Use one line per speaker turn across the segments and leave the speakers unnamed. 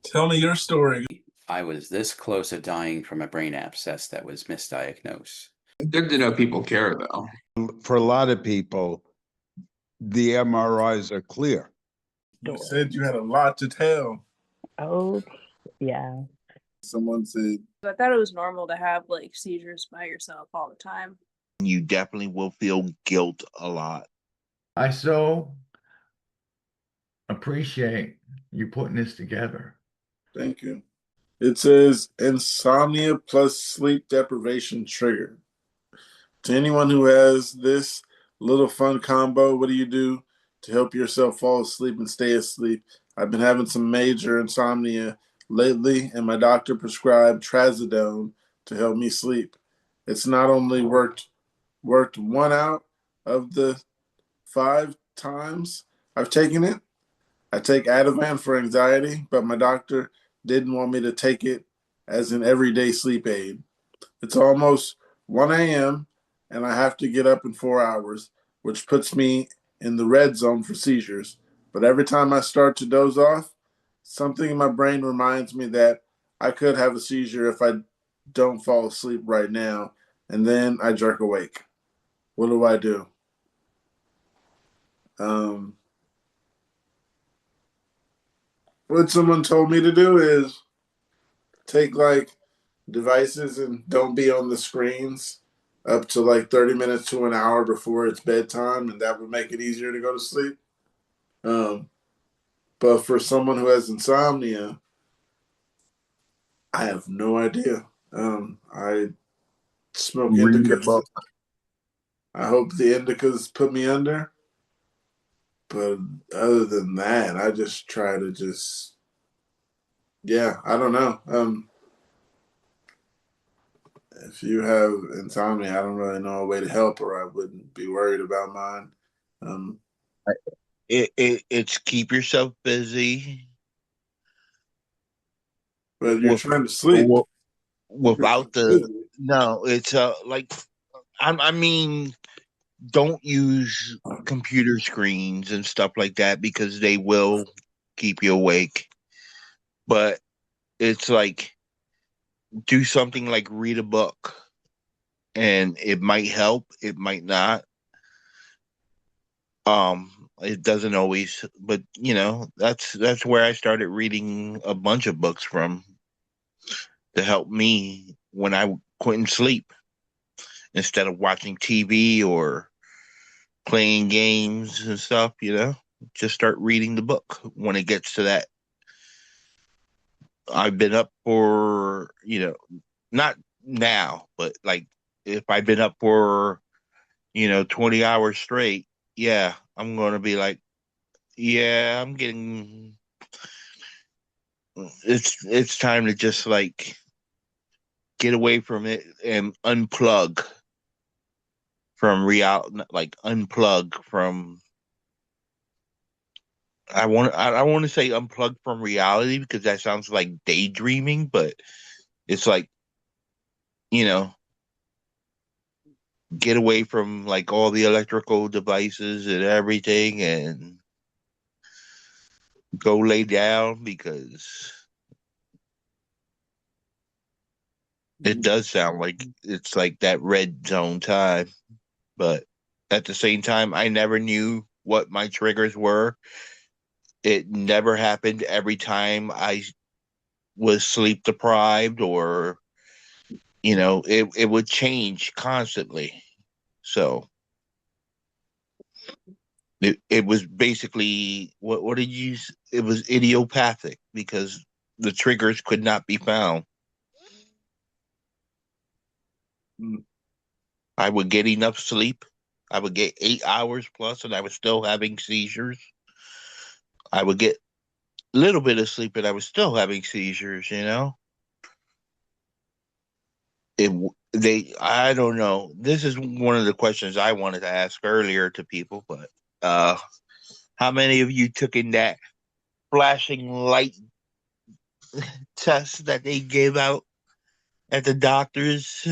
Tell me your story.
I was this close to dying from a brain abscess that was misdiagnosed.
Good to know people care, though.
For a lot of people, the MRIs are clear.
You said you had a lot to tell.
Oh, yeah.
Someone said,
I thought it was normal to have like seizures by yourself all the time.
You definitely will feel guilt a lot.
I so appreciate you putting this together.
thank you. It says insomnia plus sleep deprivation trigger. To anyone who has this little fun combo, what do you do to help yourself fall asleep and stay asleep? I've been having some major insomnia lately, and my doctor prescribed trazodone to help me sleep. It's not only worked one out of the 5 times I've taken it. I take Ativan for anxiety, but my doctor didn't want me to take it as an everyday sleep aid. It's almost 1 a.m. and I have to get up in 4 hours, which puts me in the red zone for seizures. But every time I start to doze off, something in my brain reminds me that I could have a seizure if I don't fall asleep right now, and then I jerk awake. What do I do? What someone told me to do is take like devices and don't be on the screens up to like 30 minutes to an hour before it's bedtime, and that would make it easier to go to sleep. But for someone who has insomnia, I have no idea. I smoke indicas. I hope the indicas put me under. But other than that, I just try to I don't know. If you have insomnia, I don't really know a way to help, or I wouldn't be worried about mine.
It's keep yourself busy.
But you're trying to sleep.
Without no, it's like I mean, don't use computer screens and stuff like that because they will keep you awake. But it's like do something like read a book, and it might help, it might not. It doesn't always, but that's where I started reading a bunch of books from to help me when I couldn't sleep instead of watching TV or playing games and stuff, just start reading the book when it gets to that. I've been up for, not now, but like if I've been up for, 20 hours straight, yeah, I'm going to be like, yeah, it's time to just like get away from it and unplug from reality, like unplug from, I want to say unplug from reality because that sounds like daydreaming, but it's like, get away from like all the electrical devices and everything and go lay down because it does sound like it's like that red zone time. But at the same time, I never knew what my triggers were. It never happened every time I was sleep deprived or, it would change constantly. So it was basically, what did you, it was idiopathic because the triggers could not be found. I would get enough sleep. I would get 8 hours plus and I was still having seizures. I would get a little bit of sleep and I was still having seizures, I don't know. This is one of the questions I wanted to ask earlier to people, but how many of you took in that flashing light test that they gave out at the doctors?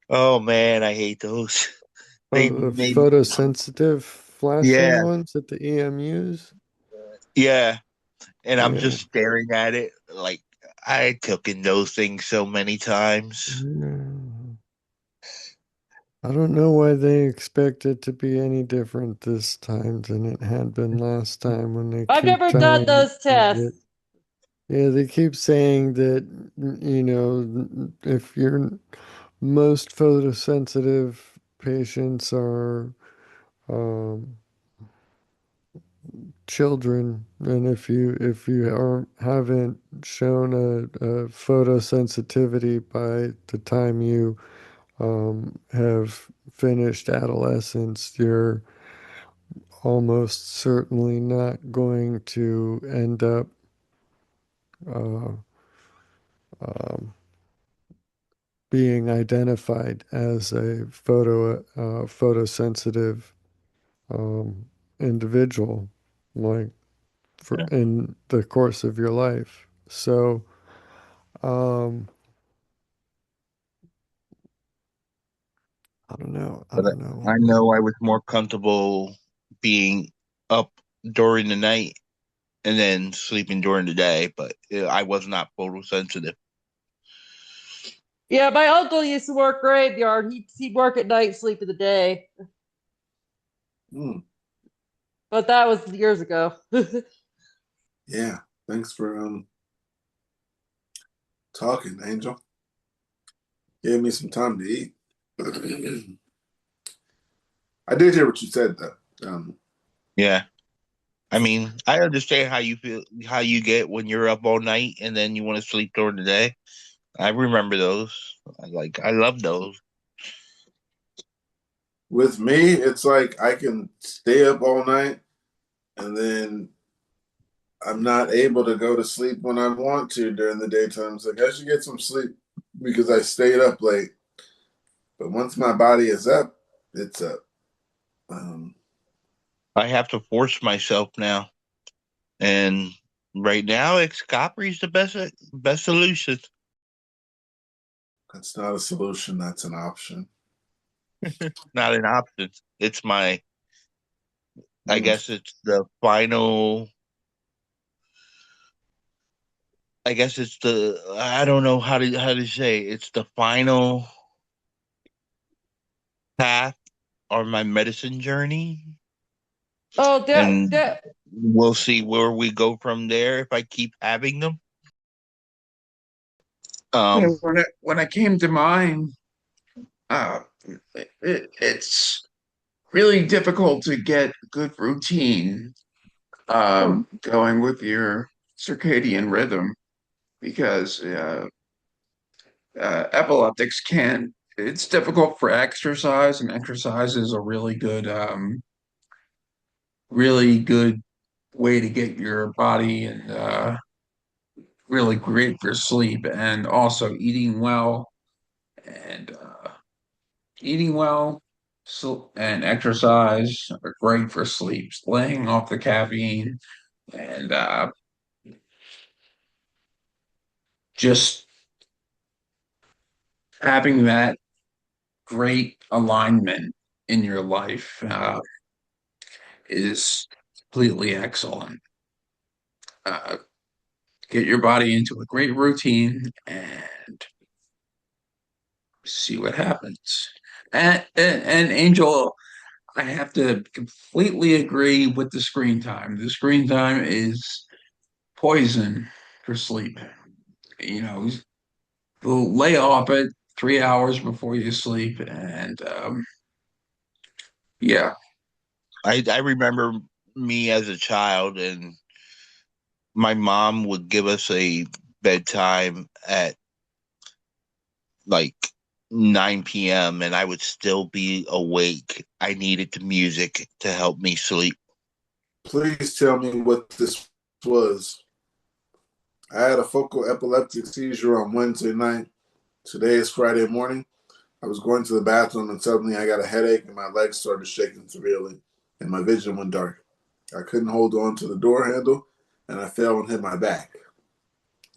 Oh man, I hate those.
The photosensitive flashing ones at the EMUs?
Yeah. and I'm
Yeah.
just staring at it. Like I took in those things so many times.
Yeah. I don't know why they expect it to be any different this time than it had been last time when they
I've
keep
never done
telling
those
you that-
tests.
Yeah, they keep saying that, you know, if you're most photosensitive patients are children, and if you haven't shown a photosensitivity by the time you have finished adolescence, you're almost certainly not going to end up uh, um, being identified as a photosensitive individual, like in the course of your life. So, I don't know. I
But
don't know.
I know I was more comfortable being up during the night and then sleeping during the day, but I was not photosensitive.
Yeah, my uncle used to work graveyard. He'd work at night, sleep in the day.
Mm,
But that was years ago.
yeah. Thanks for talking, Angel. Gave me some time to eat. I did hear what you said though.
Yeah. I mean, I understand how you feel, how you get when you're up all night and then you want to sleep during the day. I remember those. I love those.
With me, it's like I can stay up all night and then I'm not able to go to sleep when I want to during the daytime. It's like I should get some sleep because I stayed up late. But once my body is up, it's up.
I have to force myself now, and right now, it's Capri's the best solution.
That's not a solution. That's an option.
Not an option. It's my. I
Mm.
guess it's the final. I guess it's the. I don't know how to say. It's the final path on my medicine journey,
Oh,
and we'll see where we go from there if I keep having them.
Yeah, when I came to mine, uh, it's really difficult to get good routine going with your circadian rhythm because epileptics can. It's difficult for exercise, and exercise is a really good way to get your body and really great for sleep, and also and eating well, so, and exercise are great for sleep. Laying off the caffeine and just having that great alignment in your life is completely excellent. Uh, get your body into a great routine and see what happens. And Angel, I have to completely agree with the screen time. The screen time is poison for sleep. You know, lay off it 3 hours before you sleep, and yeah,
I remember me as a child, and my mom would give us a bedtime at like 9 p.m. and I would still be awake. I needed the music to help me sleep.
Please tell me what this was. I had a focal epileptic seizure on Wednesday night. Today is Friday morning. I was going to the bathroom and suddenly I got a headache and my legs started shaking severely and my vision went dark. I couldn't hold on to the door handle and I fell and hit my back.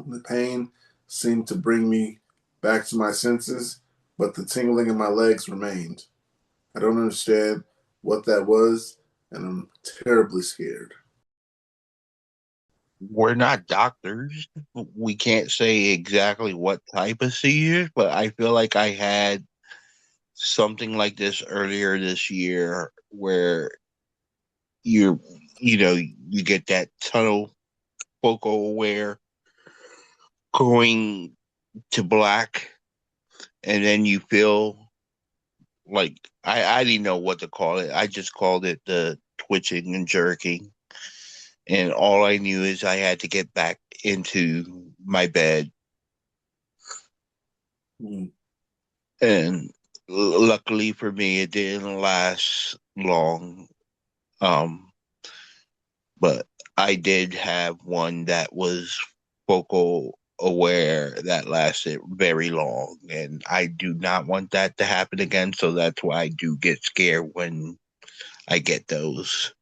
The pain seemed to bring me back to my senses, but the tingling in my legs remained. I don't understand what that was and I'm terribly scared.
we're not doctors. We can't say exactly what type of seizures, but I feel like I had something like this earlier this year where you're, you get that tunnel focal aware going to black, and then you feel like I didn't know what to call it. I just called it the twitching and jerking. And all I knew is I had to get back into my bed.
Mm.
And luckily for me, it didn't last long. But I did have one that was focal aware that lasted very long, and I do not want that to happen again. So that's why I do get scared when I get those.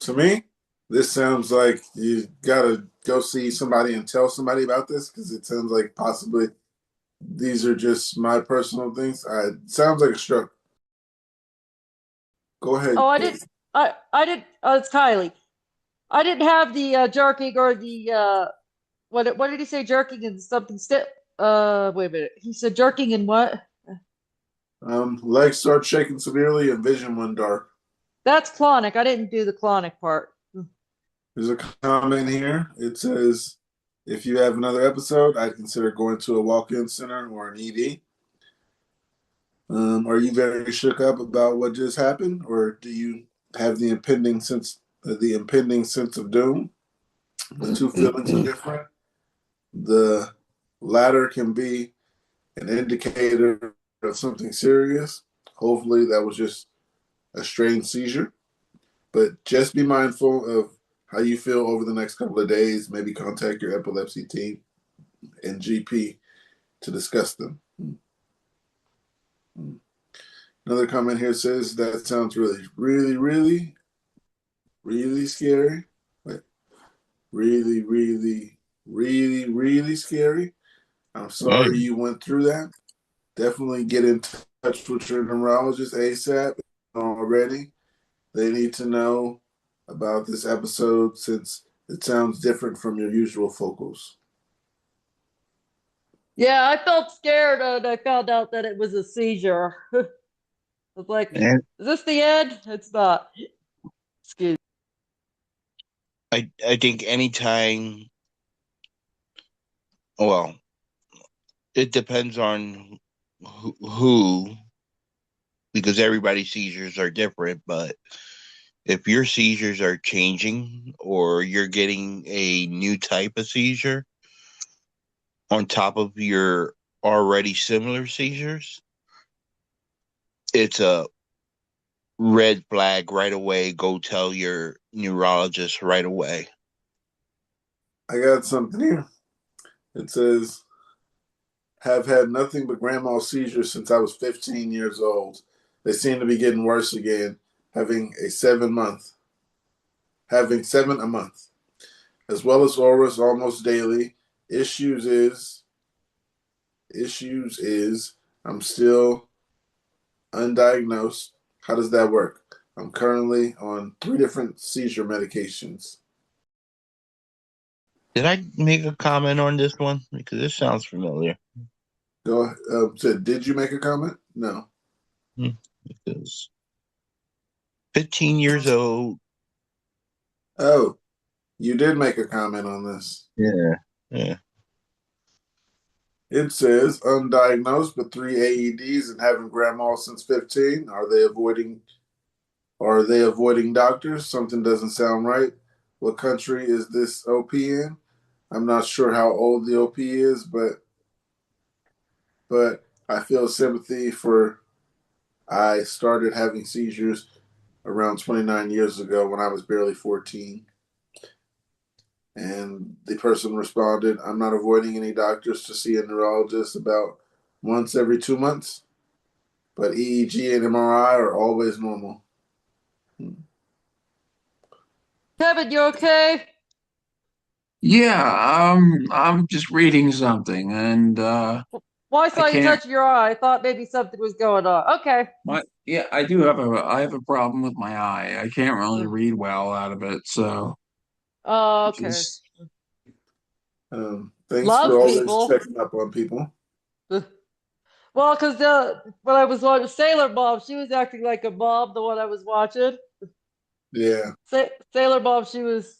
To me, this sounds like you gotta go see somebody and tell somebody about this, because it sounds like possibly these are just my personal things. It sounds like a stroke. Go ahead.
Oh, I
Kate.
didn't. I did. It's Kylie. I didn't have the jerking or the what did he say? Jerking and something step. Wait a minute. He said jerking and what?
Legs start shaking severely and vision went dark.
That's clonic. I didn't do the clonic part.
There's a comment here. It says, if you have another episode, I'd consider going to a walk-in center or an ED. Are you very shook up about what just happened, or do you have the impending sense of doom? The two feelings are different. The latter can be an indicator of something serious. Hopefully, that was just a strange seizure. But just be mindful of how you feel over the next couple of days. Maybe contact your epilepsy team and GP to discuss them. Another comment here says that sounds really, really, really, really scary. Wait, really, really, really, really scary. I'm sorry you went through that. Definitely get in touch with your neurologist ASAP already. They need to know about this episode since it sounds different from your usual focals.
Yeah, I felt scared and I found out that it was a seizure. I was like,
And
is this the end? It's not. Excuse
I think anytime, well, it depends on who, because everybody's seizures are different, but if your seizures are changing or you're getting a new type of seizure on top of your already similar seizures, it's a red flag right away. Go tell your neurologist right away.
I got something here. It says, have had nothing but grand mal seizures since I was 15 years old. They seem to be getting worse again, having 7 a month, as well as auras almost daily. Issues is I'm still undiagnosed. How does that work? I'm currently on 3 different seizure medications.
Did I make a comment on this one? Because this sounds familiar.
Go did you make a comment? No.
Because 15 years old.
Oh, you did make a comment on this.
Yeah.
It says undiagnosed but 3 AEDs and having grand mal since 15. Are they avoiding doctors? Something doesn't sound right. What country is this OP in? I'm not sure how old the OP is, but I feel sympathy for. I started having seizures around 29 years ago when I was barely 14. And the person responded, I'm not avoiding any doctors to see a neurologist about once every 2 months, but EEG and MRI are always normal.
Kevin, you okay?
Yeah, I'm just reading something, and
Well, I saw
I
you
can't.
touch your eye. I thought maybe something was going on. Okay.
Yeah, I have a problem with my eye. I can't really read well out of it, so
Oh,
which
okay.
is
Thanks
Love
for always
people.
checking up on people.
Well, because when I was watching Sailor Mom, she was acting like a mom. The one I was watching,
Yeah.
Sailor Mom, she was.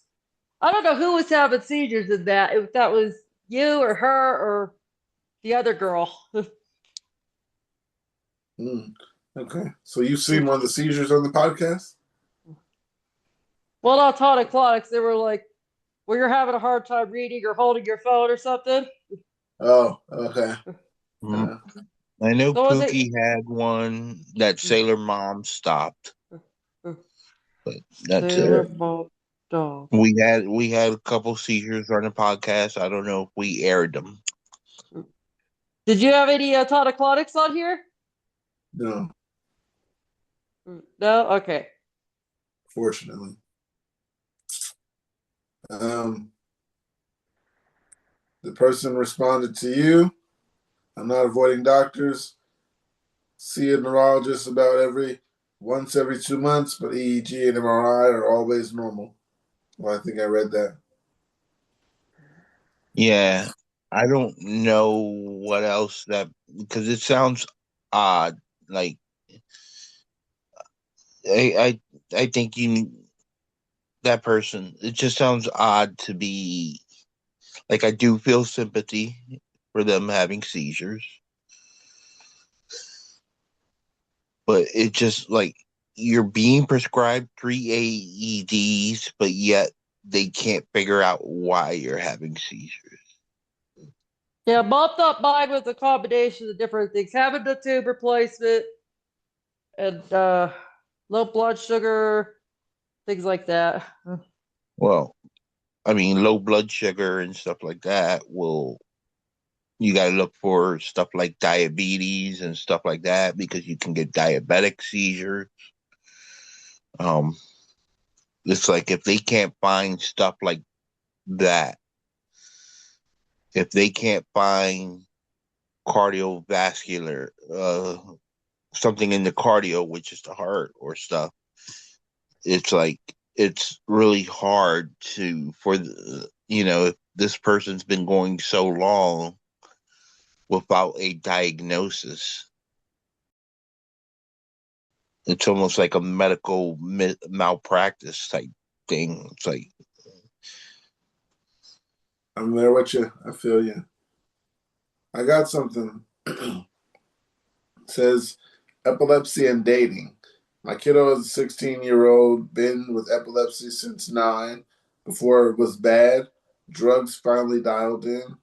I don't know who was having seizures in that. If that was you or her or the other girl.
Mm. Okay. So you've seen one of the seizures on the podcast?
Well, not tonic-clonics. They were like, where you're having a hard time reading or holding your phone or something.
Oh, okay.
Mm. I know
So was it?
Pookie had one that Sailor Mom stopped, but that's
Sailor
it.
Mom dog.
We had a couple seizures on the podcast. I don't know if we aired them.
Did you have any tonic-clonics on here?
No,
No. Okay.
fortunately. The person responded to you. I'm not avoiding doctors. See a neurologist once every 2 months, but EEG and MRI are always normal. Well, I think I read that.
Yeah, I don't know what else because it sounds odd. Like I think that person. It just sounds odd to be like I do feel sympathy for them having seizures, but it just like you're being prescribed 3 AEDs, but yet they can't figure out why you're having seizures.
Yeah, Mom thought mine was a combination of different things. Having the tube replacement and low blood sugar, things like that.
Well, I mean, low blood sugar and stuff like that you got to look for stuff like diabetes and stuff like that because you can get diabetic seizures. Um, it's like if they can't find stuff like that, if they can't find cardiovascular, something in the cardio, which is the heart or stuff, it's like it's really hard if this person's been going so long without a diagnosis. It's almost like a medical malpractice type thing. It's like
I'm there with you. I feel you. I got something. It says epilepsy and dating. My kiddo is a 16-year-old, been with epilepsy since 9. Before it was bad. Drugs finally dialed in.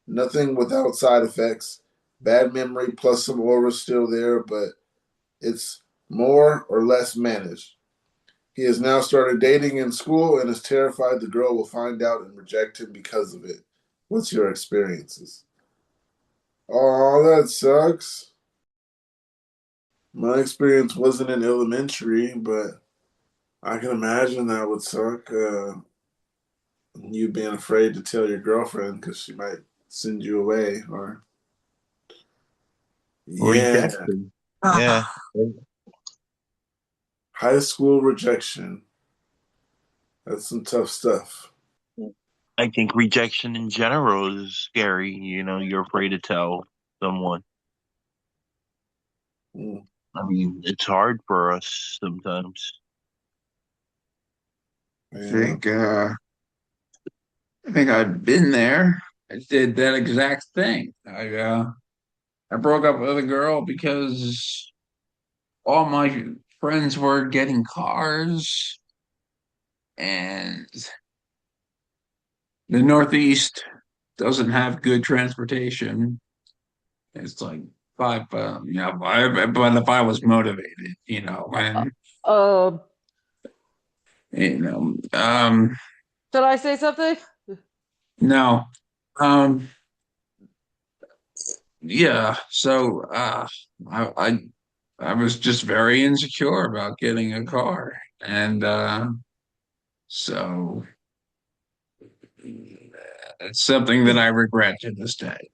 Nothing without side effects. Bad memory plus some aura still there, but it's more or less managed. He has now started dating in school and is terrified the girl will find out and reject him because of it. What's your experiences? Oh, that sucks. My experience wasn't in elementary, but I can imagine that would suck. You being afraid to tell your girlfriend because she might send you away, or yeah,
rejection. Yeah.
high school rejection. That's some tough stuff.
I think rejection in general is scary. You're afraid to tell someone.
Mm.
I mean, it's hard for us sometimes.
Yeah.
I think I've been there. I did that exact thing. I broke up with a girl because all my friends were getting cars, and the Northeast doesn't have good transportation. It's like but if I was motivated, and
Um,
you know, um,
should I say something?
no, um, yeah. So, I I was just very insecure about getting a car, and so it's something that I regret to this day.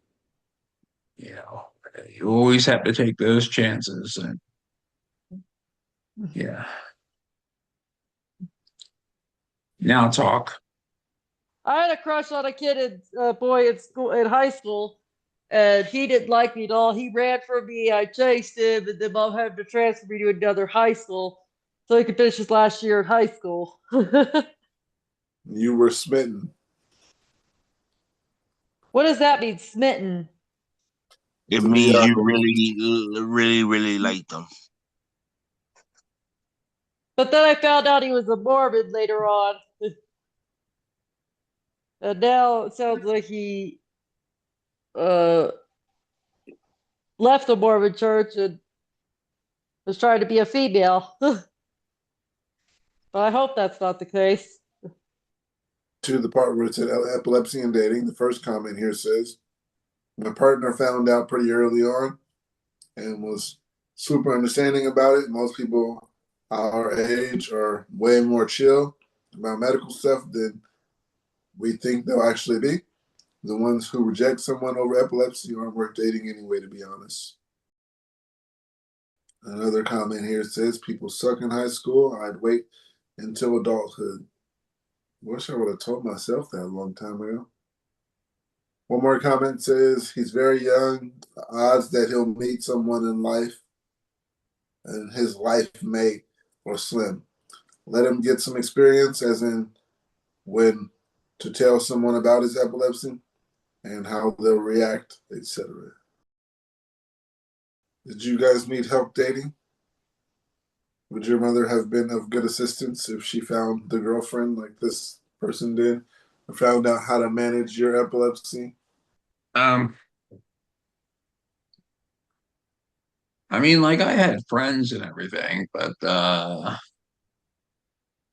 You know, you always have to take those chances, and yeah. Now talk.
I had a crush on a kid in boy in school in high school, and he didn't like me at all. He ran from me. I chased him, and then mom had to transfer me to another high school so he could finish his last year in high school.
You were smitten.
What does that mean, smitten?
It
To be
means you
honest.
really like them.
But then I found out he was a Mormon later on. And now it sounds like he uh, left the Mormon church and was trying to be a female. But I hope that's not the case.
To the part where it said epilepsy and dating, the first comment here says, my partner found out pretty early on and was super understanding about it. Most people our age are way more chill about medical stuff than we think they'll actually be. The ones who reject someone over epilepsy aren't worth dating anyway, to be honest. Another comment here says, people suck in high school. I'd wait until adulthood. Wish I would have told myself that a long time ago. One more comment says, he's very young. The odds that he'll meet someone in life and his life mate are slim. Let him get some experience, as in when to tell someone about his epilepsy and how they'll react, etc. Did you guys need help dating? Would your mother have been of good assistance if she found the girlfriend like this person did, or found out how to manage your epilepsy?
I mean, like I had friends and everything, but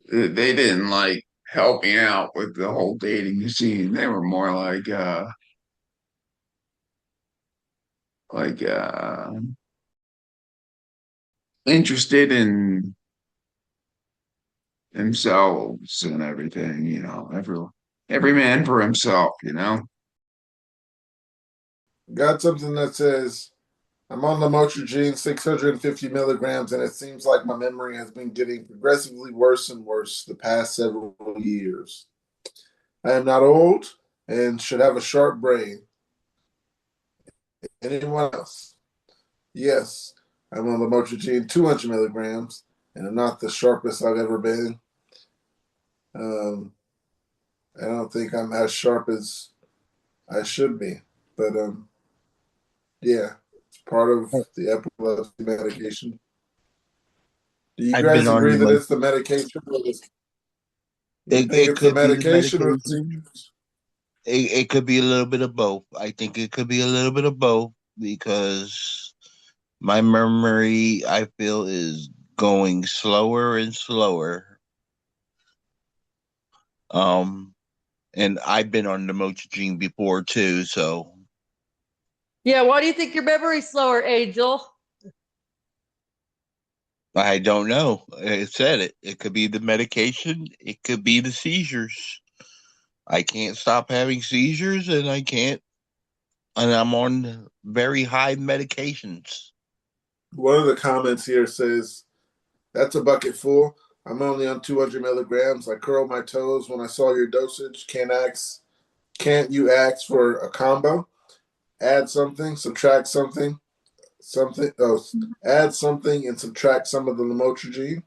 they didn't like help me out with the whole dating scene. They were more like interested in themselves and everything, you know, every man for himself, you know.
Got something that says, I'm on lamotrigine 650 milligrams, and it seems like my memory has been getting progressively worse and worse the past several years. I am not old and should have a sharp brain. Anyone else? Yes, I'm on lamotrigine 200 milligrams, and I'm not the sharpest I've ever been. I don't think I'm as sharp as I should be, but yeah, it's part of the epilepsy medication. Do you
I've
guys
been on
agree
the
that it's the medication? Or you think
it
it's the
could be the
medication or the
medication. It could be a little bit of both. I think it could be a little bit of both because my memory, I feel, is going slower and slower. And I've been on the Motrigine before too, so
Yeah, why do you think your memory's slower, Angel?
I don't know. It said it. It could be the medication. It could be the seizures. I can't stop having seizures, and I'm on very high medications.
One of the comments here says, that's a bucket full. I'm only on 200 milligrams. I curl my toes when I saw your dosage. Can't you ask for a combo? Add something, subtract something, add something and subtract some of the lamotrigine.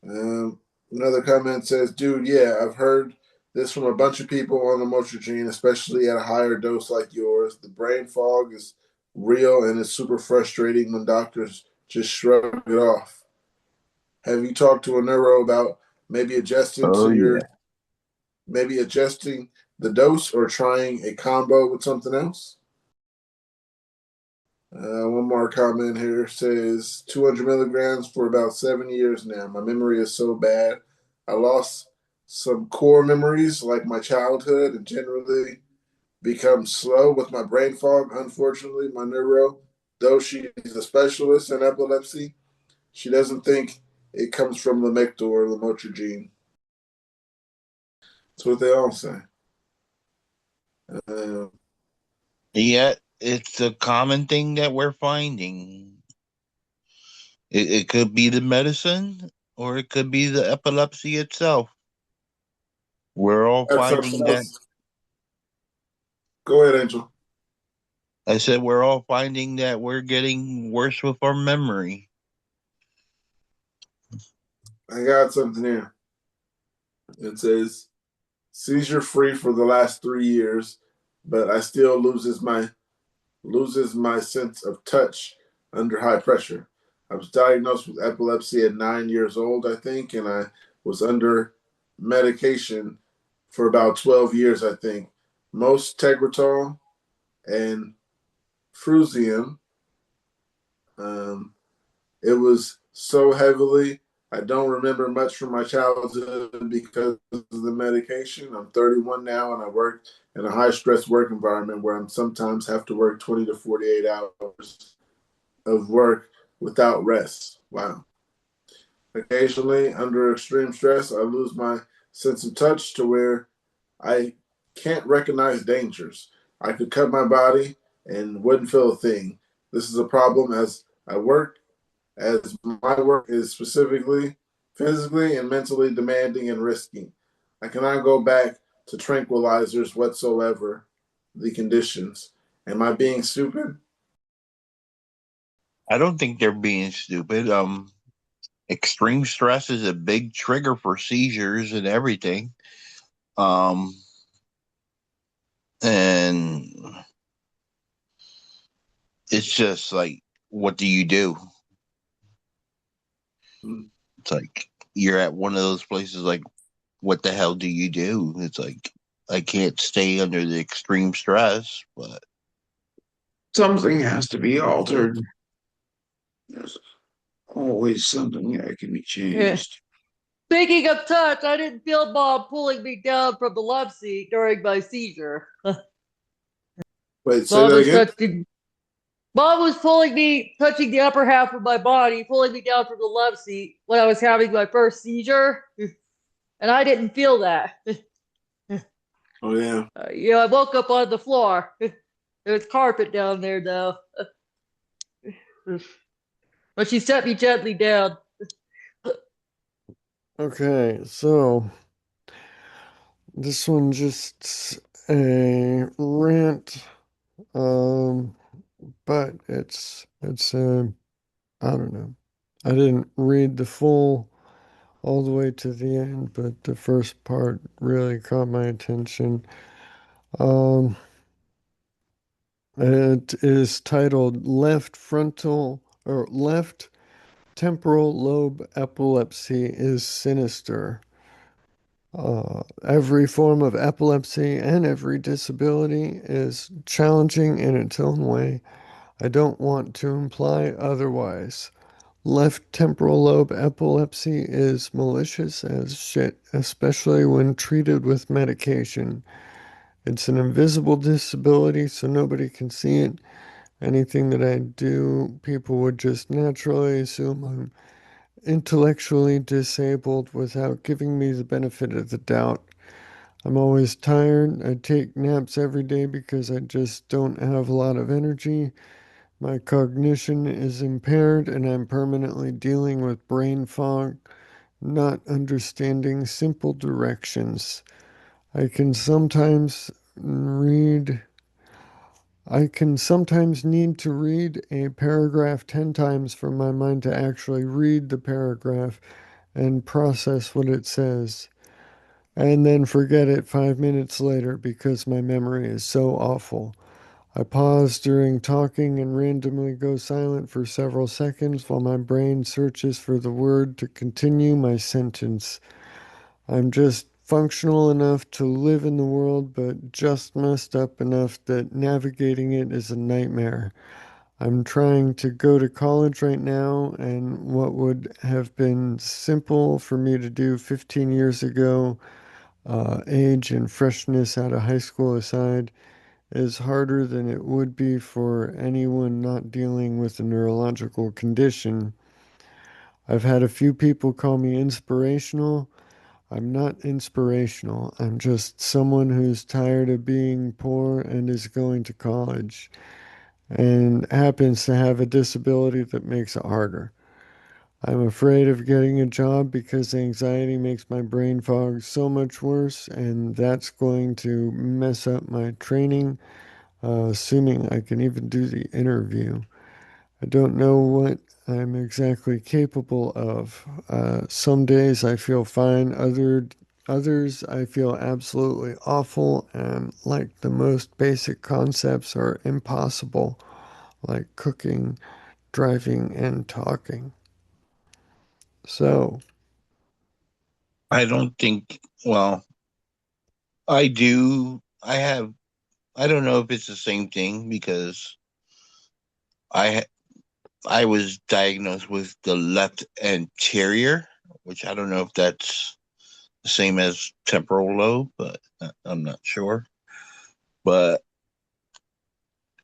Another comment says, dude, yeah, I've heard this from a bunch of people on lamotrigine, especially at a higher dose like yours. The brain fog is real and it's super frustrating when doctors just shrug it off. Have you talked to a neuro about maybe adjusting
Oh yeah.
the dose or trying a combo with something else? One more comment here says 200 milligrams for about 7 years now. My memory is so bad. I lost some core memories like my childhood and generally become slow with my brain fog. Unfortunately, my neuro, though she is a specialist in epilepsy, she doesn't think it comes from Lamictal or lamotrigine. That's what they all say.
Yet it's a common thing that we're finding. It could be the medicine or it could be the epilepsy itself. We're all
That's
finding
something
that.
else. Go ahead, Angel.
I said we're all finding that we're getting worse with our memory.
I got something here. It says seizure free for the last 3 years, but I still loses my sense of touch under high pressure. I was diagnosed with epilepsy at 9 years old, I think, and I was under medication for about 12 years, I think. Most Tegretol and Fruzium. It was so heavily. I don't remember much from my childhood because of the medication. I'm 31 now, and I work in a high stress work environment where I'm sometimes have to work 20 to 48 hours of work without rest. Wow. Occasionally, under extreme stress, I lose my sense of touch to where I can't recognize dangers. I could cut my body and wouldn't feel a thing. This is a problem as my work is specifically physically and mentally demanding and risky. I cannot go back to tranquilizers whatsoever. The conditions. Am I being stupid?
I don't think they're being stupid. Extreme stress is a big trigger for seizures and everything. And it's just like, what do you do? It's like you're at one of those places like, what the hell do you do? It's like, I can't stay under the extreme stress, but
Something has to be altered. There's always something that can be changed.
Speaking of touch, I didn't feel Bob pulling me down from the love seat during my seizure.
Wait, say
Bob
that
was
again?
Bob was pulling me, touching the upper half of my body, pulling me down from the love seat when I was having my first seizure, and I didn't feel that.
Oh, yeah.
I woke up on the floor. There's carpet down there, though. But she set me gently down.
Okay, so this one just a rant, but it's I don't know. I didn't read the full all the way to the end, but the first part really caught my attention. It is titled Left Frontal or Left Temporal Lobe Epilepsy is Sinister. Every form of epilepsy and every disability is challenging in its own way. I don't want to imply otherwise. Left temporal lobe epilepsy is malicious as shit, especially when treated with medication. It's an invisible disability, so nobody can see it. Anything that I do, people would just naturally assume I'm intellectually disabled without giving me the benefit of the doubt. I'm always tired. I take naps every day because I just don't have a lot of energy. My cognition is impaired and I'm permanently dealing with brain fog, not understanding simple directions. I can sometimes read I can sometimes need to read a paragraph 10 times for my mind to actually read the paragraph and process what it says, and then forget it 5 minutes later because my memory is so awful. I pause during talking and randomly go silent for several seconds while my brain searches for the word to continue my sentence. I'm just functional enough to live in the world, but just messed up enough that navigating it is a nightmare. I'm trying to go to college right now, and what would have been simple for me to do 15 years ago, age and freshness out of high school aside, is harder than it would be for anyone not dealing with a neurological condition. I've had a few people call me inspirational. I'm not inspirational. I'm just someone who's tired of being poor and is going to college and happens to have a disability that makes it harder. I'm afraid of getting a job because anxiety makes my brain fog so much worse, and that's going to mess up my training, assuming I can even do the interview. I don't know what I'm exactly capable of. Some days I feel fine, others I feel absolutely awful, and like the most basic concepts are impossible, like cooking, driving, and talking. So,
I don't think. Well, I do. I have. I don't know if it's the same thing because I I was diagnosed with the left anterior, which I don't know if that's the same as temporal lobe, but I'm not sure. But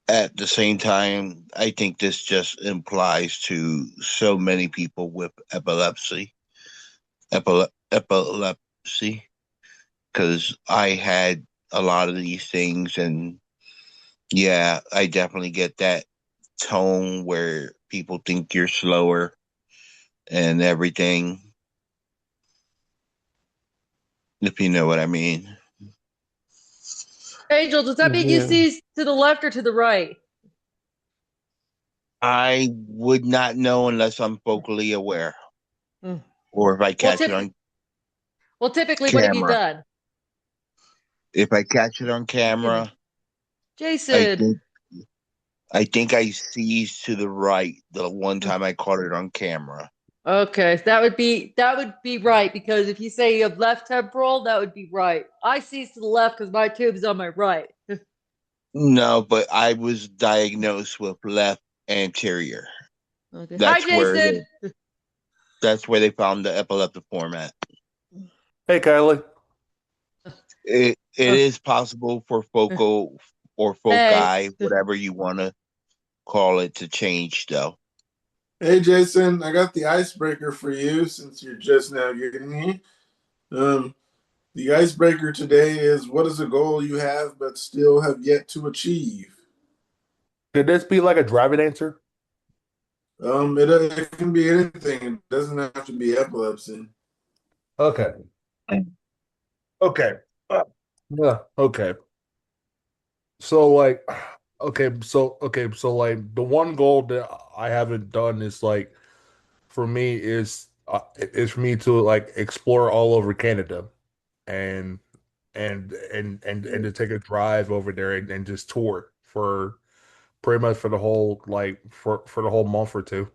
at the same time, I think this just implies to so many people with epilepsy, because I had a lot of these things, and yeah, I definitely get that tone where people think you're slower and everything, if you know what I mean.
Angel, does that mean you
yeah.
see to the left or to the right?
I would not know unless I'm focally aware,
Hmm.
or if I
Well,
catch it on
typically, what have you
camera.
done?
If I catch it on camera, I
Jason.
think I seized to the right the one time I caught it on camera.
Okay, that would be right because if you say you have left temporal, that would be right. I see to the left because my tube's on my right.
No, but I was diagnosed with left anterior.
Okay. Hi,
That's where
Jason.
they found the epileptiform at.
Hey, Kylie.
It is possible for focal or
Hey.
foci, whatever you want to call it, to change though.
Hey, Jason, I got the icebreaker for you since you're just now getting me. The icebreaker today is what is a goal you have but still have yet to achieve?
Could this be like a driving answer?
It can be anything. It doesn't have to be epilepsy.
Okay. Okay. Yeah. Okay. So like, okay. So like the one goal that I haven't done is like for me is for me to like explore all over Canada and and to take a drive over there and just tour for pretty much for the whole like for the whole month or two.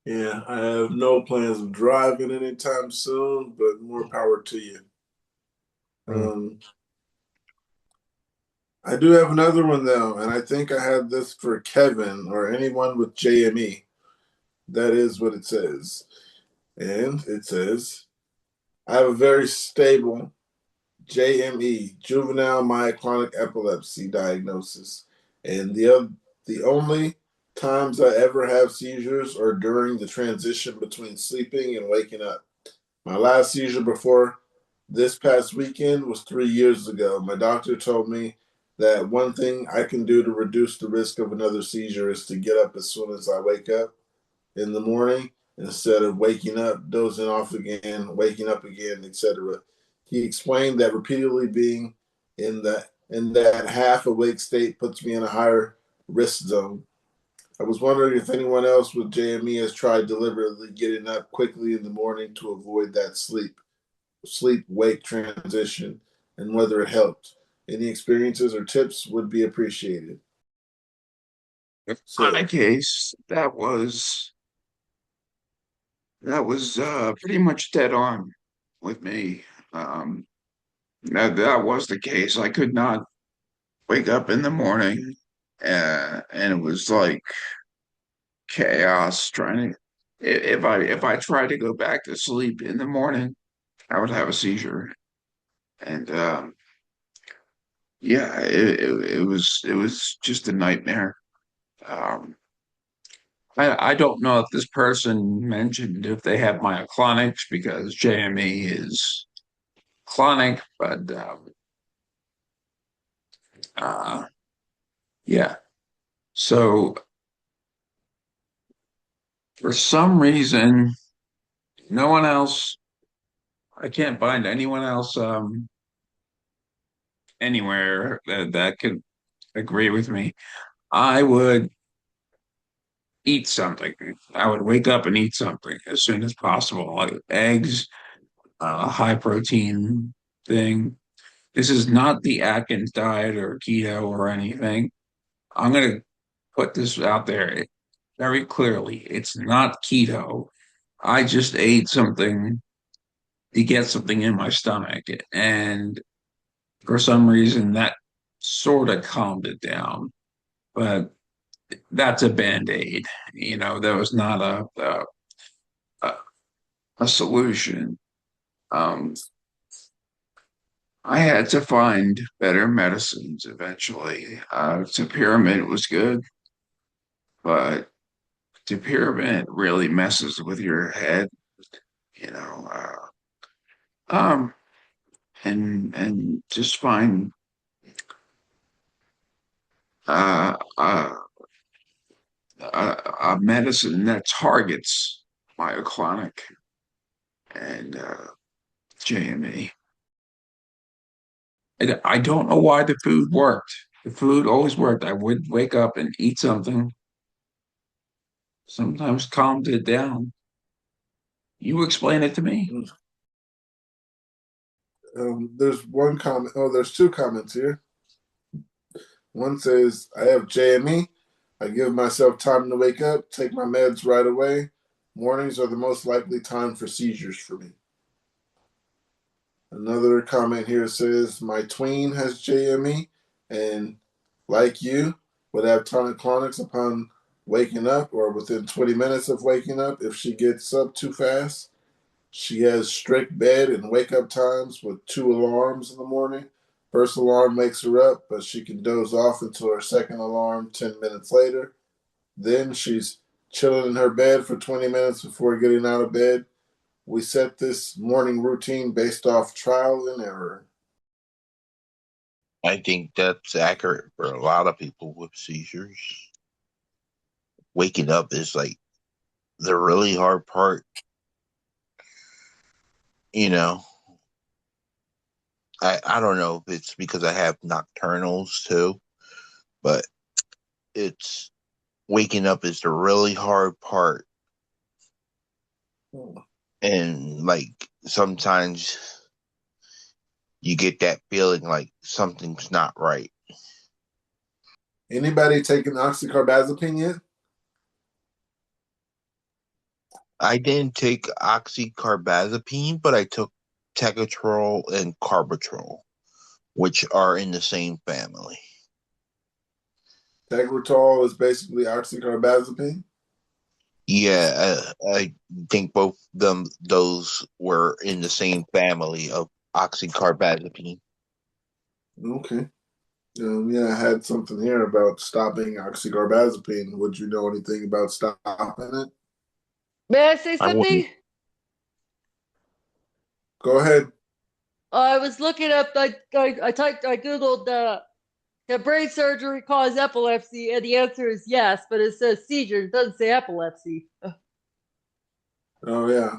Yeah, I have no plans of driving anytime soon, but more power to you.
Mm.
Um, I do have another one though, and I think I had this for Kevin or anyone with JME. That is what it says. And it says, I have a very stable JME, juvenile myoclonic epilepsy diagnosis. And the only times I ever have seizures are during the transition between sleeping and waking up. My last seizure before this past weekend was 3 years ago. My doctor told me that one thing I can do to reduce the risk of another seizure is to get up as soon as I wake up in the morning instead of waking up, dozing off again, waking up again, etc. He explained that repeatedly being in that half awake state puts me in a higher risk zone. I was wondering if anyone else with JME has tried deliberately getting up quickly in the morning to avoid that sleep wake transition and whether it helped. Any experiences or tips would be appreciated.
In
So,
my case, that was pretty much dead on with me. Um, that was the case. I could not wake up in the morning, and it was like chaos trying to. If I tried to go back to sleep in the morning, I would have a seizure, and yeah, it was just a nightmare. Um, I don't know if this person mentioned if they have myoclonics because JME is clonic, but uh, yeah. So For some reason, no one else, I can't find anyone else anywhere that could agree with me. I would eat something. I would wake up and eat something as soon as possible, like eggs, high protein thing. This is not the Atkins diet or keto or anything. I'm going to put this out there very clearly. It's not keto. I just ate something to get something in my stomach. And for some reason, that sort of calmed it down. But that's a band-aid. That was not a solution. Um, I had to find better medicines eventually. Pyramid was good, but Pyramid really messes with your head, you know. Um, and just find uh, uh, a medicine that targets myoclonic and JME. I don't know why the food worked. The food always worked. I would wake up and eat something. Sometimes calmed it down. You explain it to me.
There's one comment. Oh, there's two comments here. One says, I have JME. I give myself time to wake up, take my meds right away. Mornings are the most likely time for seizures for me. Another comment here says, my tween has JME and, like you, would have tonic-clonics upon waking up or within 20 minutes of waking up if she gets up too fast. She has strict bed and wake-up times with 2 alarms in the morning. First alarm wakes her up, but she can doze off until her second alarm 10 minutes later. Then she's chilling in her bed for 20 minutes before getting out of bed. We set this morning routine based off trial and error.
I think that's accurate for a lot of people with seizures. Waking up is like the really hard part. I don't know if it's because I have nocturnals too, but it's waking up is the really hard part. And like sometimes you get that feeling like something's not right.
Anybody taking oxycarbazepine yet?
I didn't take oxycarbazepine, but I took Tegatrol and Carbatrol, which are in the same family.
Tegretol is basically oxycarbazepine?
Yeah, I think both those were in the same family of oxycarbazepine.
Okay. Yeah, I had something here about stopping oxycarbazepine. Would you know anything about stopping it?
May I say something?
Go ahead.
I was looking up. I googled can brain surgery cause epilepsy, and the answer is yes, but it says seizure. It doesn't say epilepsy.
Oh yeah.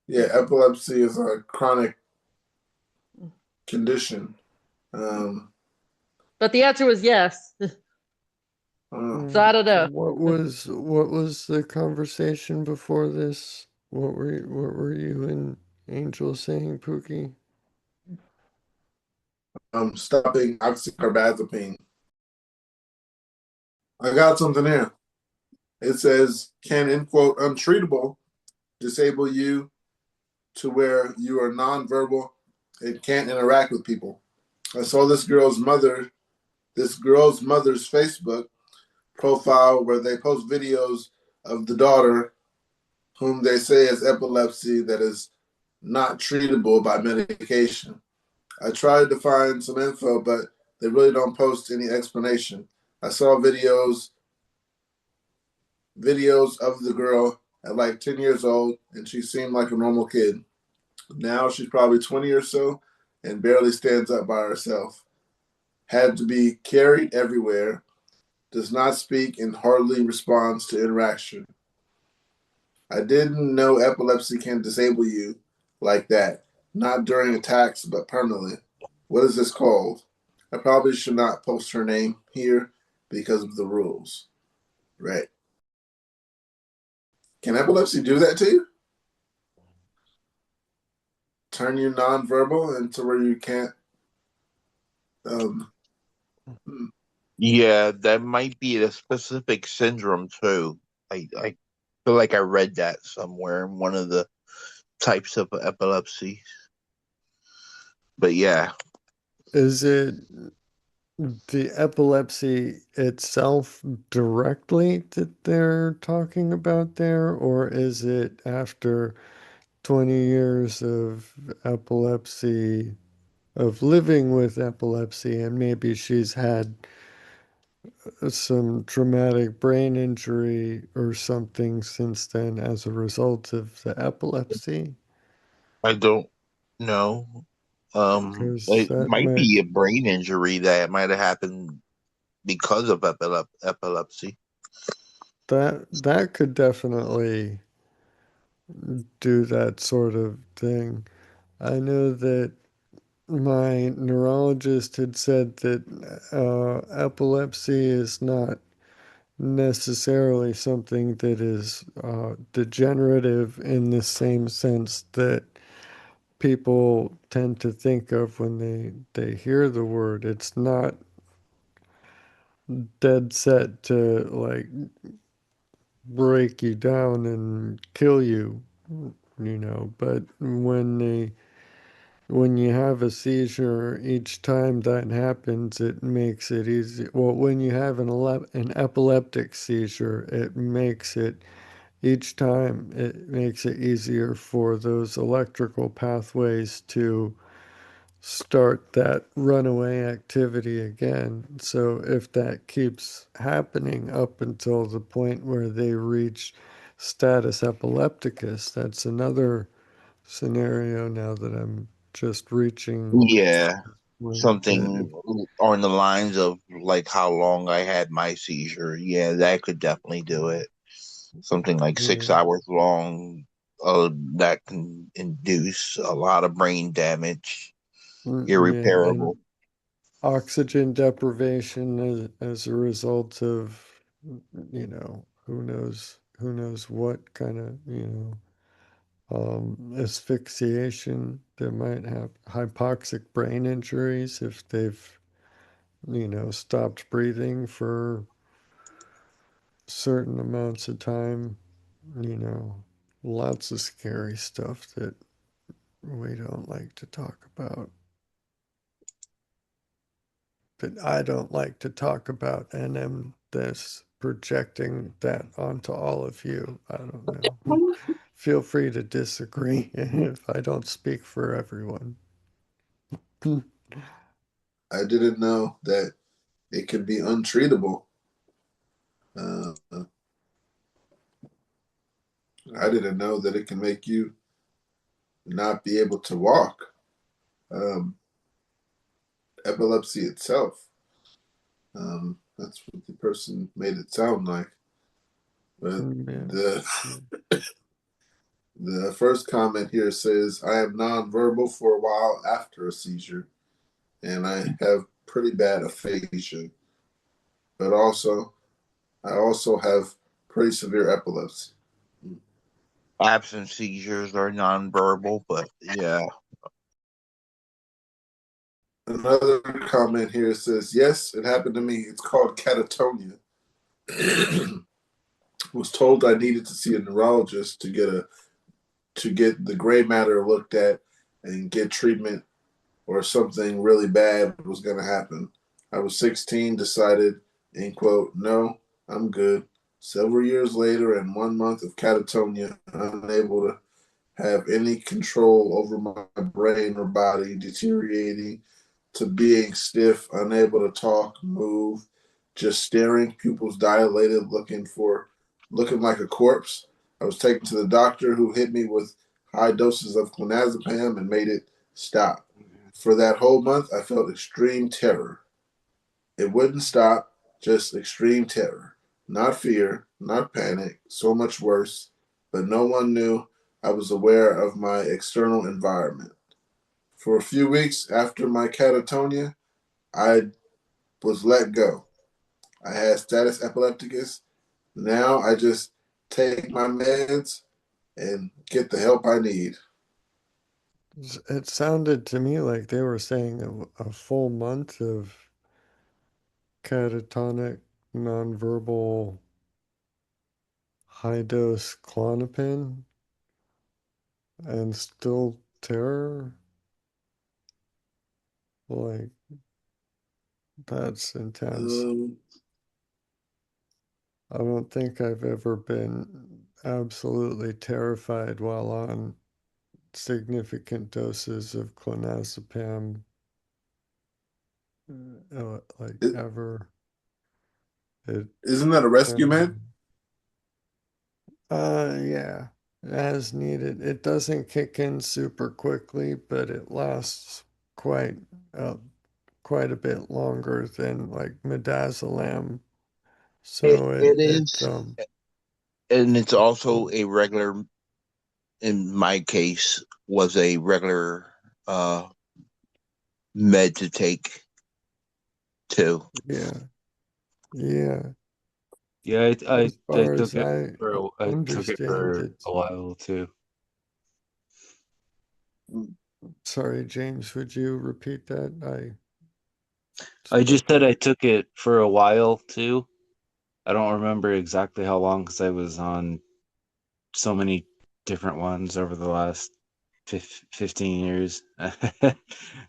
Yeah, epilepsy is a chronic condition.
But the answer was yes. So I don't know.
What was the conversation before this? What were you and Angel saying, Pookie?
Stopping oxycarbazepine. I got something here. It says, can, end quote, untreatable disable you to where you are nonverbal and can't interact with people. I saw this girl's mother's Facebook profile where they post videos of the daughter whom they say has epilepsy that is not treatable by medication. I tried to find some info, but they really don't post any explanation. I saw videos of the girl at like 10 years old, and she seemed like a normal kid. Now she's probably 20 or so and barely stands up by herself. Had to be carried everywhere, does not speak, and hardly responds to interaction. I didn't know epilepsy can disable you like that. Not during attacks, but permanently. What is this called? I probably should not post her name here because of the rules. Right. Can epilepsy do that to you? Turn you nonverbal into where you can't.
Yeah, that might be a specific syndrome too. I feel like I read that somewhere in one of the types of epilepsy. But yeah,
Is it the epilepsy itself directly that they're talking about there, or is it after 20 years of epilepsy, of living with epilepsy, and maybe she's had some traumatic brain injury or something since then as a result of the epilepsy?
I don't know.
Because
It
that
might
might
be a brain injury that might have happened because of epilepsy.
that could definitely do that sort of thing. I know that my neurologist had said that epilepsy is not necessarily something that is degenerative in the same sense that people tend to think of when they hear the word. It's not dead set to like break you down and kill you, but when you have a seizure, each time that happens, it makes it easy. Well, when you have an epileptic seizure, it makes it each time it makes it easier for those electrical pathways to start that runaway activity again. So if that keeps happening up until the point where they reach status epilepticus, that's another scenario now that I'm just reaching.
Yeah,
That,
something on the lines of like how long I had my seizure. Yeah, that could definitely do it. Something like
yeah,
6 hours long. That can induce a lot of brain damage,
yeah,
irreparable.
and oxygen deprivation as a result of, who knows what kind of, asphyxiation. They might have hypoxic brain injuries if they've, stopped breathing for certain amounts of time, you know, lots of scary stuff that we don't like to talk about. That I don't like to talk about, and am this projecting that onto all of you. I don't know. Feel free to disagree if I don't speak for everyone.
I didn't know that it could be untreatable. Uh, I didn't know that it can make you not be able to walk. Um, Epilepsy itself. That's what the person made it sound like. But
Yeah.
the first comment here says, I am nonverbal for a while after a seizure, and I have pretty bad aphasia. But I also have pretty severe epilepsy.
Absent seizures are nonverbal, but yeah.
Another comment here says, yes, it happened to me. It's called catatonia. Was told I needed to see a neurologist to get the gray matter looked at and get treatment, or something really bad was going to happen. I was 16, decided, end quote, no, I'm good. Several years later and 1 month of catatonia, unable to have any control over my brain or body, deteriorating to being stiff, unable to talk, move, just staring, pupils dilated, looking like a corpse. I was taken to the doctor, who hit me with high doses of clonazepam and made it stop. For that whole month, I felt extreme terror. It wouldn't stop, just extreme terror. Not fear, not panic, so much worse. but no one knew I was aware of my external environment. For a few weeks after my catatonia, I was let go. I had status epilepticus. Now I just take my meds and get the help I need.
It sounded to me like they were saying a full month of catatonic, nonverbal, high dose Klonopin and still terror. Like, that's intense. I don't think I've ever been absolutely terrified while on significant doses of clonazepam, like ever.
Isn't that a rescue med?
Yeah, as needed. It doesn't kick in super quickly, but it lasts uh, quite a bit longer than like midazolam. So
It is, and it's also a regular. In my case, was a regular med to take too.
Yeah. Yeah.
Yeah,
As
I
far
took
as
it
I
I took it
understand
for
it.
a while too.
Sorry, James, would you repeat that?
I just said I took it for a while too. I don't remember exactly how long because I was on so many different ones over the last 15 years.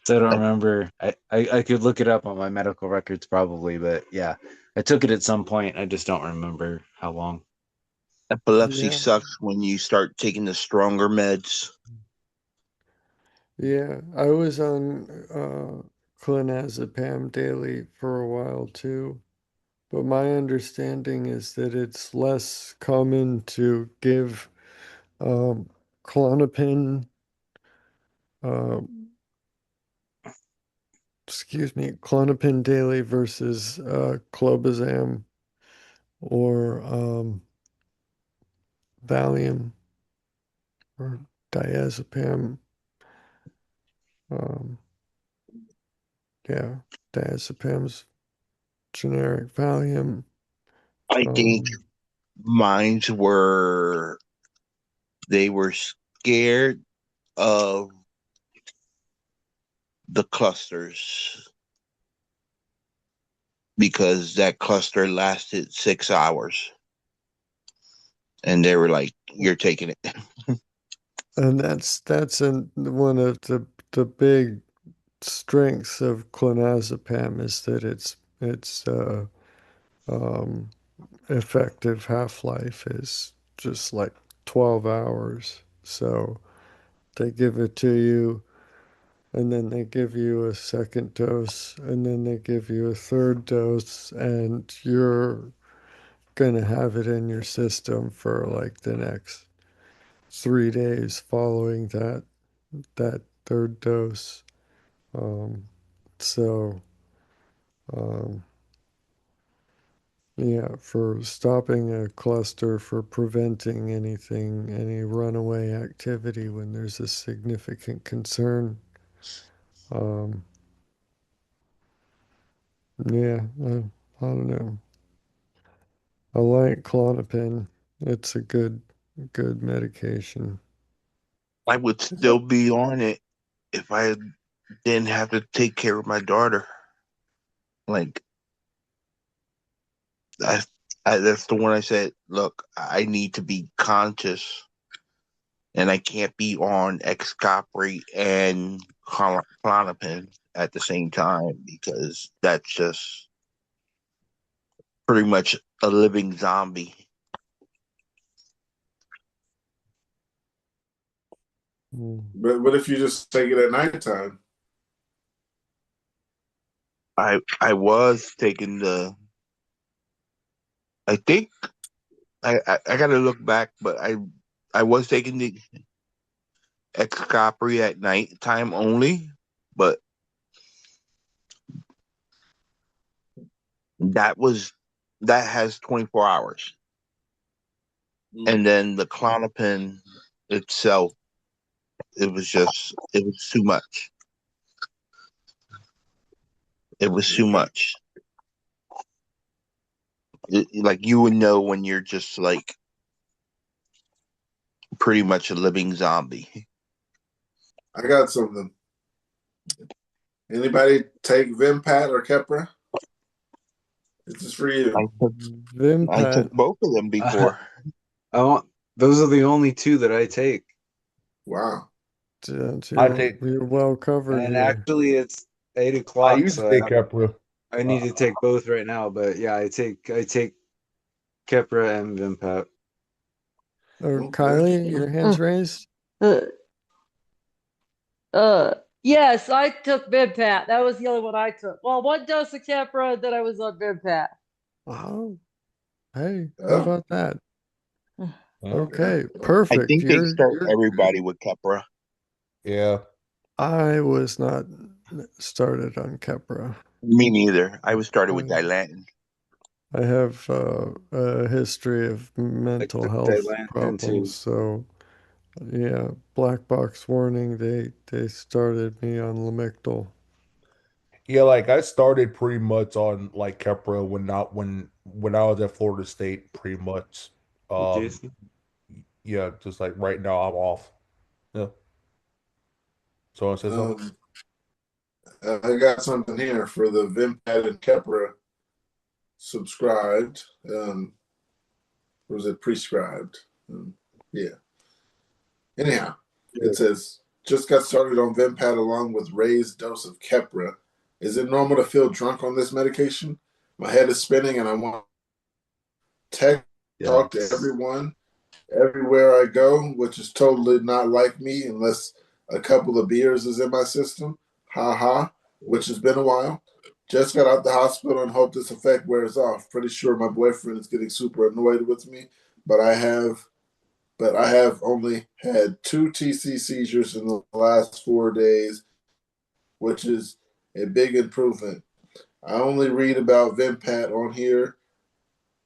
So I don't remember. I could look it up on my medical records probably, but yeah, I took it at some point. I just don't remember how long.
Epilepsy
Yeah.
sucks when you start taking the stronger meds.
Yeah, I was on clonazepam daily for a while too, but my understanding is that it's less common to give Klonopin, uh, Klonopin daily versus clobazam or Valium or diazepam. Um, yeah, diazepam's generic Valium.
I think mines were they were scared of the clusters because that cluster lasted 6 hours. And they were like, "You're taking it."
And that's one of the big strengths of clonazepam is that its um, effective half-life is just like 12 hours. So they give it to you, and then they give you a second dose, and then they give you a third dose, and you're gonna have it in your system for like the next 3 days following that third dose. Um, so, um, yeah, for stopping a cluster, for preventing any runaway activity when there's a significant concern. Um, yeah, I don't know. I like Klonopin. It's a good medication.
I would still be on it if I didn't have to take care of my daughter. Like, that's the one I said, look, I need to be conscious and I can't be on Xcopri and Klonopin at the same time because that's just pretty much a living zombie.
But what if you just take it at nighttime?
I was taking the. I think I got to look back, but I was taking the Xcopri at night time only, but that has 24 hours. and then the Klonopin itself, it was too much. It was too much. Like you would know when you're just like pretty much a living zombie.
I got something. Anybody take Vimpat or Keppra? This is for you.
I took both of them before.
Those are the only two that I take.
Wow.
You're well covered
And
here.
actually, it's 8
I
o'clock,
used to
so
take Kepra.
I need to take both right now. But yeah, I take Keppra and Vimpat.
Oh, Kylie, your hand's raised?
Yes, I took Vimpat. That was the other one I took. Well, one dose of Keppra, then I was on Vimpat.
Oh, hey, how
Oh.
about that? Okay, perfect.
I think they start everybody with Keppra.
Yeah.
I was not started on Keppra.
Me neither. I was started with Dilantin.
I have a history of mental health
Dilantin
problems,
too.
so yeah, black box warning. They started me on Lamictal.
Yeah, like I started pretty much on like Kepra when I was at Florida State, pretty much.
Jason?
Yeah, just like right now I'm off. Yeah. So I says something.
I got something here for the Vimpat and Keppra subscribed. Or was it prescribed? Yeah. Anyhow, it says, just got started on Vimpat along with raised dose of Keppra. Is it normal to feel drunk on this medication? My head is spinning and I want to talk to everyone everywhere I go, which is totally not like me unless a couple of beers is in my system. Ha ha, which has been a while. Just got out the hospital and hope this effect wears off. Pretty sure my boyfriend is getting super annoyed with me, but I have only had 2 TC seizures in the last 4 days, which is a big improvement. I only read about Vimpat on here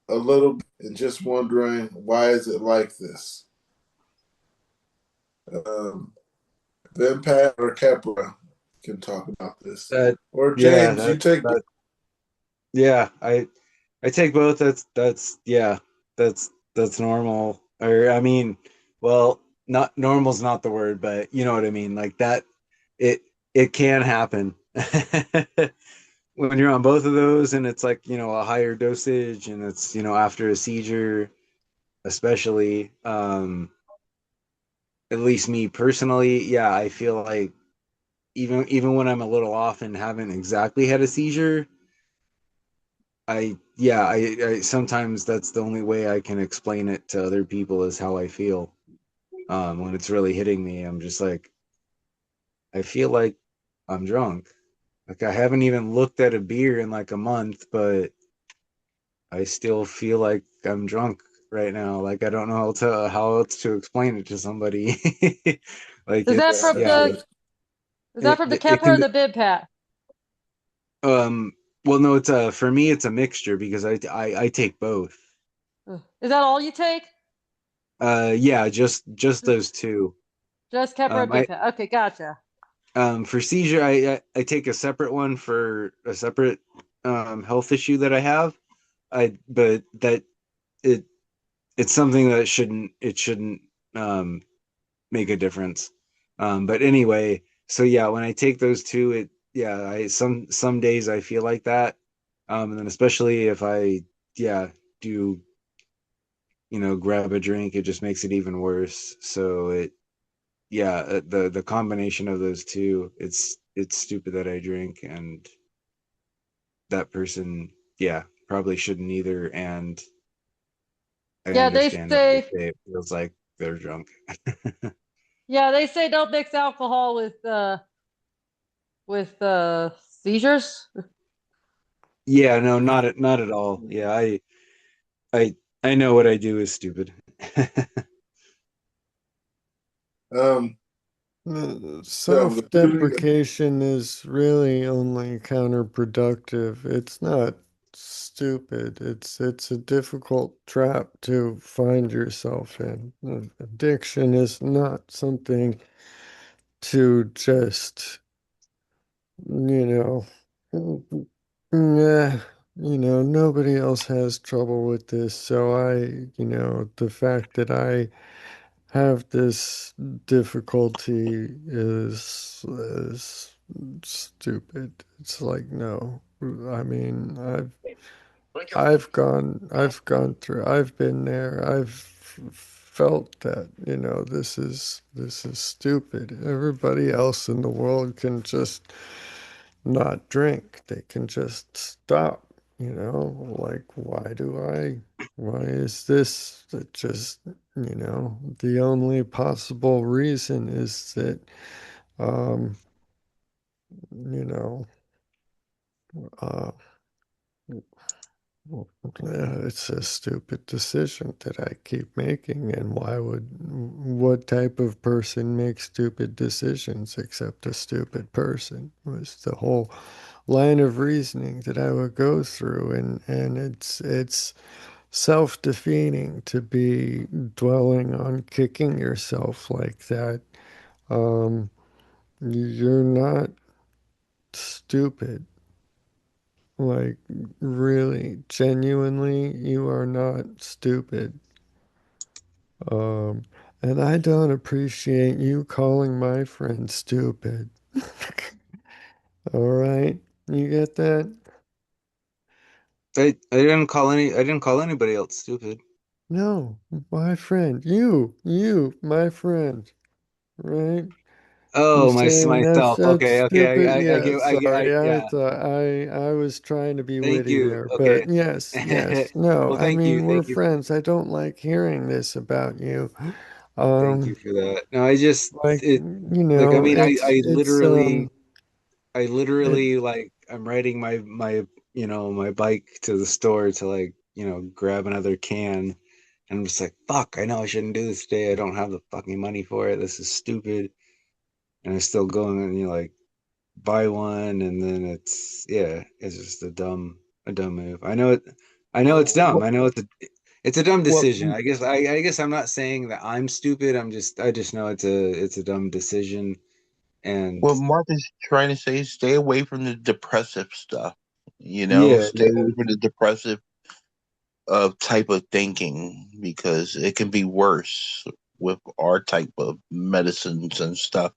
a little bit and just wondering, why is it like this? Vimpat or Keppra can talk about this. Or James, you take
Yeah, I take both. That's normal. Or I mean, well, not normal's not the word, but you know what I mean. Like that, it can happen when you're on both of those, and it's like a higher dosage, and it's after a seizure, especially. At least me personally, yeah, I feel like even when I'm a little off and haven't exactly had a seizure. I sometimes that's the only way I can explain it to other people is how I feel. When it's really hitting me, I'm just like, I feel like I'm drunk. Like I haven't even looked at a beer in like a month, but I still feel like I'm drunk right now. Like I don't know how else to explain it to somebody. Like
Is that from the Keppra or the Vimpat?
Well, no, it's for me it's a mixture because I take both.
Is that all you take?
Yeah, just those two.
Just Keppra and Vimpat. Okay, gotcha.
For seizure, I take a separate one for a separate health issue that I have. But that it's something that shouldn't make a difference. But anyway, so yeah, when I take those two, some days I feel like that. And then especially if I do grab a drink, it just makes it even worse. So the combination of those two, it's stupid that I drink, and that person probably shouldn't either. And I understand that it feels like they're drunk.
Yeah, they say don't mix alcohol with seizures.
Yeah, no, not at all. Yeah, I know what I do is stupid.
Self-deprecation is really only counterproductive. It's not stupid. It's a difficult trap to find yourself in. Addiction is not something to just, you know, yeah, nobody else has trouble with this. So the fact that I have this difficulty is stupid. It's like, no. I mean, I've gone through, I've been there. Felt that, this is stupid. Everybody else in the world can just not drink. They can just stop, like, why is this that just, the only possible reason is that, you know, uh, it's a stupid decision that I keep making, and what type of person makes stupid decisions except a stupid person was the whole line of reasoning that I would go through, and it's self-defeating to be dwelling on kicking yourself like that. Um, you're not stupid. Like, really, genuinely, you are not stupid. Um, and I don't appreciate you calling my friend stupid. All right? You get that?
I didn't call anybody else stupid.
No, my friend. My friend. Right? You
Oh,
saying that's
myself. Okay, okay.
stupid?
I
Yeah,
get I
sorry. I
yeah.
thought I was trying to be
Thank
witty
you.
there, but
Okay.
yes. No,
Well,
I
thank you.
mean, we're
Thank you.
friends. I don't like hearing this about you.
Thank you
Um,
for that. No, I just
like,
it like I mean I
it,
literally like I'm riding my bike to the store to like, grab another can. And I'm just like, fuck, I know I shouldn't do this today. I don't have the fucking money for it. This is stupid. And I still go and like buy one, and then it's just a dumb move. I know it's dumb. I know it's a dumb
Well,
decision. I guess I'm not saying that I'm stupid. I just know it's a dumb decision. And
what Mark is trying to say is stay away from the depressive stuff.
yeah,
Stay away from the depressive type of thinking because it can be worse with our type of medicines and stuff.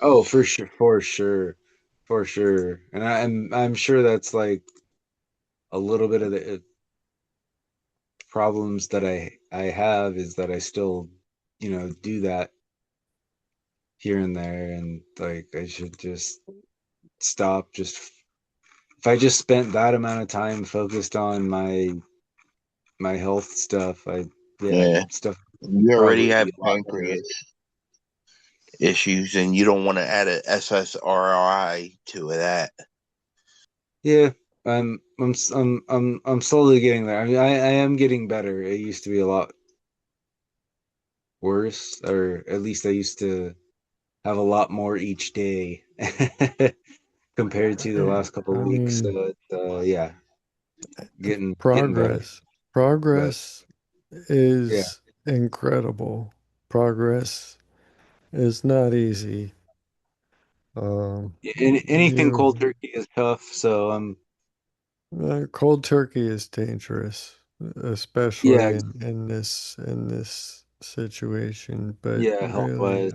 oh, for sure, for sure, for sure. And I'm sure that's like a little bit of the problems that I have is that I still, do that here and there, and like I should just stop. Just if I just spent that amount of time focused on my health stuff,
Yeah.
stuff
You already
probably
have
be a lot better.
pancreas issues and you don't want to add a SSRI to that.
Yeah, I'm slowly getting there. I mean, I am getting better. It used to be a lot worse, or at least I used to have a lot more each day compared to the last couple
I
of weeks.
mean,
So it's yeah, getting better.
progress.
But
Progress
yeah,
is incredible. Progress is not easy.
anything
You
cold turkey is tough. So
Cold turkey is dangerous, especially
yeah,
in this situation. But
yeah, health
really,
wise.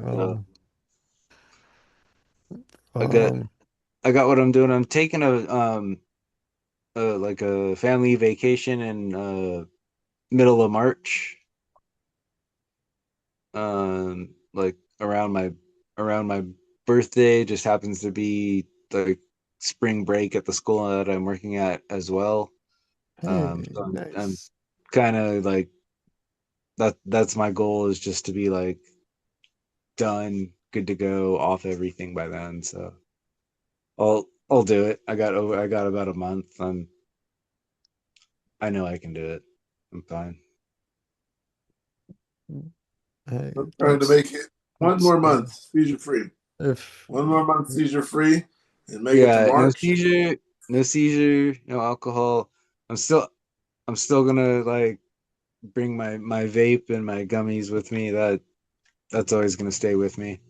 I got I got what I'm doing. I'm taking like a family vacation in middle of March. Like around my birthday, just happens to be like spring break at the school that I'm working at as well.
hey,
So I'm
nice.
kind of like that's my goal, is just to be like done, good to go, off everything by then. So I'll do it. I got about a month. I know I can do it. I'm fine.
Hey,
I'm trying to make it one
that's
more month seizure free.
if
One more month seizure free, and make it to
Yeah, no
March.
seizure. no seizure, no alcohol. I'm still I'm still gonna like bring my vape and my gummies with me. That's always gonna stay with me.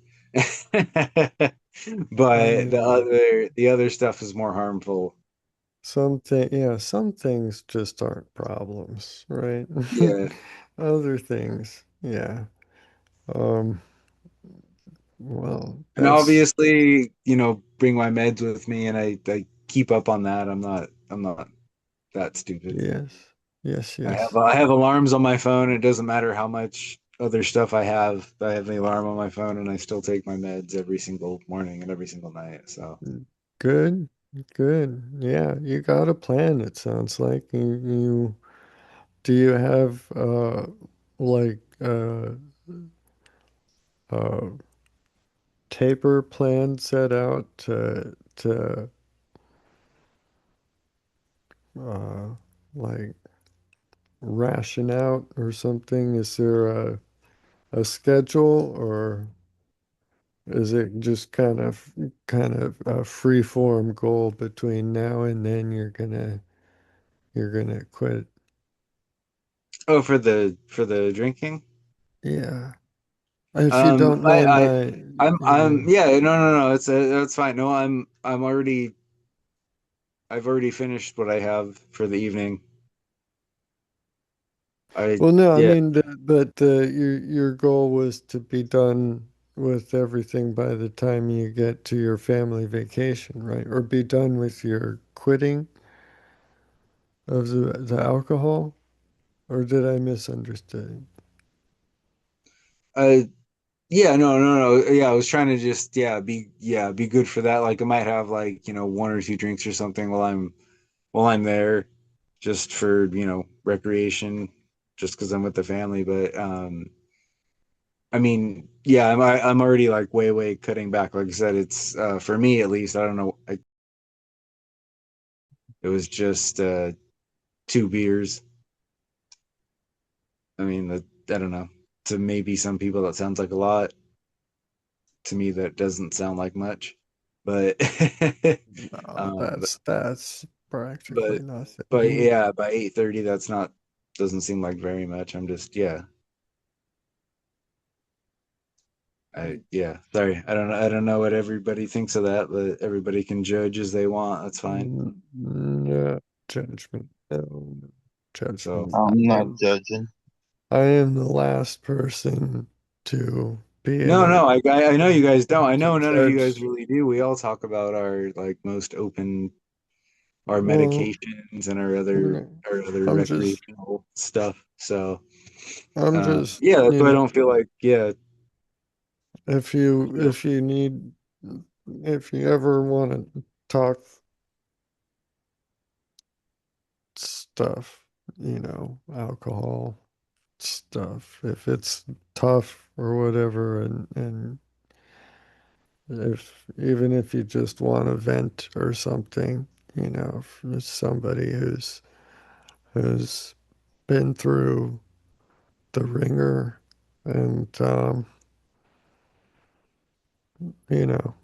But the other stuff is more harmful.
Some things just aren't problems, right?
Yeah.
Other things, yeah. Um, well,
And
that's
obviously, bring my meds with me and I keep up on that. I'm not that stupid.
yes, yes,
I have
yes.
I have alarms on my phone. It doesn't matter how much other stuff I have. I have the alarm on my phone and I still take my meds every single morning and every single night. So
Good, good. Yeah, you got a plan, it sounds like. Do you have like uh taper plan set out to uh like ration out or something? Is there a schedule, or is it just kind of a free form goal between now and then you're gonna quit?
oh, for the drinking?
Yeah. If you don't
I
mind
I
my,
I'm yeah, no, that's fine. No, I've already finished what I have for the evening. I
well, no, I
Yeah.
mean, but your goal was to be done with everything by the time you get to your family vacation, right? Or be done with your quitting of the alcohol? Or did I misunderstand?
Uh yeah, no. Yeah, I was trying to just be good for that. Like I might have like, one or two drinks or something while I'm there just for, recreation just because I'm with the family. But I mean, yeah, I'm already like way cutting back. Like I said, it's for me at least, I don't know, it was just 2 beers. I mean, I don't know. To maybe some people that sounds like a lot. To me, that doesn't sound like much. But
No,
um,
that's practically
but but
nothing.
yeah, by 8:30, that's not doesn't seem like very much. I'm just sorry. I don't know what everybody thinks of that, but everybody can judge as they want. That's fine.
No judgment. No
So
judgment.
I'm not
Um,
judging.
I am the last person to be in
no,
a
I know you guys don't. I
to
know none of you guys
judge.
really do. We all talk about our like most open our
Well,
medications and our other
no,
our other
I'm just
recreational stuff. So
I'm just,
yeah, that's why I don't feel like
if
you
you
know
if you need if you ever want to talk stuff, alcohol stuff, if it's tough or whatever, and if even if you just want to vent or something, if it's somebody who's been through the ringer and you know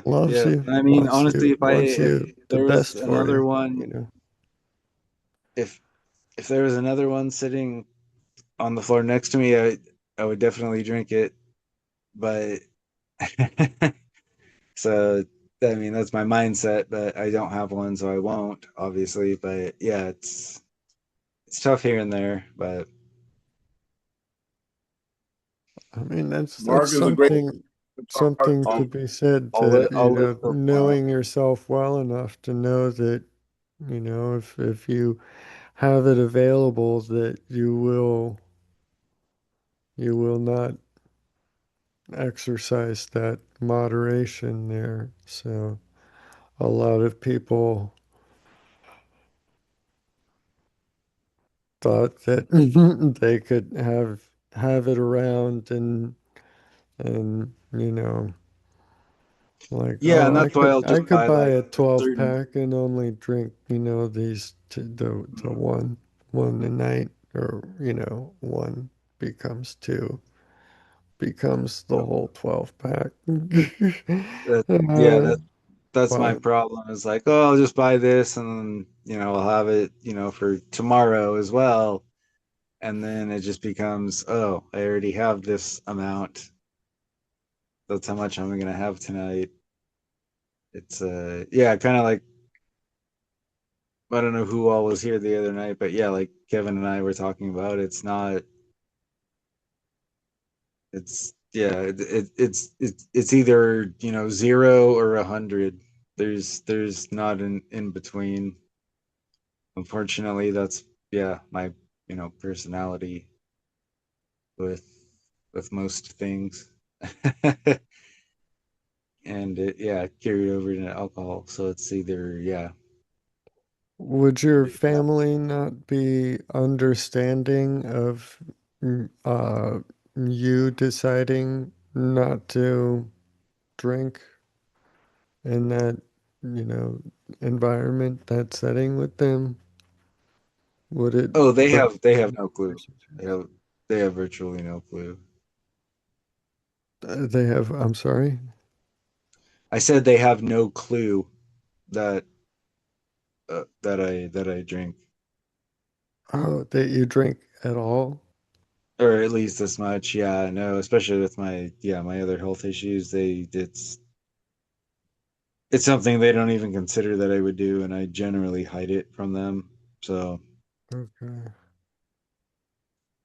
loves
yeah.
you,
I mean, honestly,
wants
if
you the
there was
best for
another
you,
one,
you know.
if if there was another one sitting on the floor next to me, I would definitely drink it. But so I mean, that's my mindset. But I don't have one, so I won't, obviously. But yeah, it's tough here and there. But
I mean, that's
Mark is a great
something
on
to be said,
I'll
to,
I'll list those down.
knowing yourself well enough to know that, if you have it available, that you will not exercise that moderation there. So a lot of people thought that they could have it around, and like,
Yeah,
oh,
and
I
that's why
could
I'll
I
just
could
buy
buy
like
a
a
12
certain.
pack and only drink, these the one a night, or one becomes two, becomes the whole 12 pack.
That, yeah,
Uh,
that's my
But
problem. Is like, oh, I'll just buy this and I'll have it, for tomorrow as well. And then it just becomes, oh, I already have this amount. That's how much I'm gonna have tonight. It's yeah, kind of like I don't know who all was here the other night, but yeah, like Kevin and I were talking about, it's yeah, it's either, 0 or 100. There's not an in between. Unfortunately, that's yeah, my, personality with most things. And it yeah, carried over into alcohol. So it's either yeah.
would your family not be understanding of you deciding not to drink in that, environment, that setting with them? Would it
Oh, they
bring
have no clue. They have virtually no clue.
they have, I'm sorry?
I said they have no clue that that I drink,
Oh, that you drink at all?
or at least this much. Yeah, no, especially with my other health issues. It's something they don't even consider that I would do, and I generally hide it from them. So
Okay.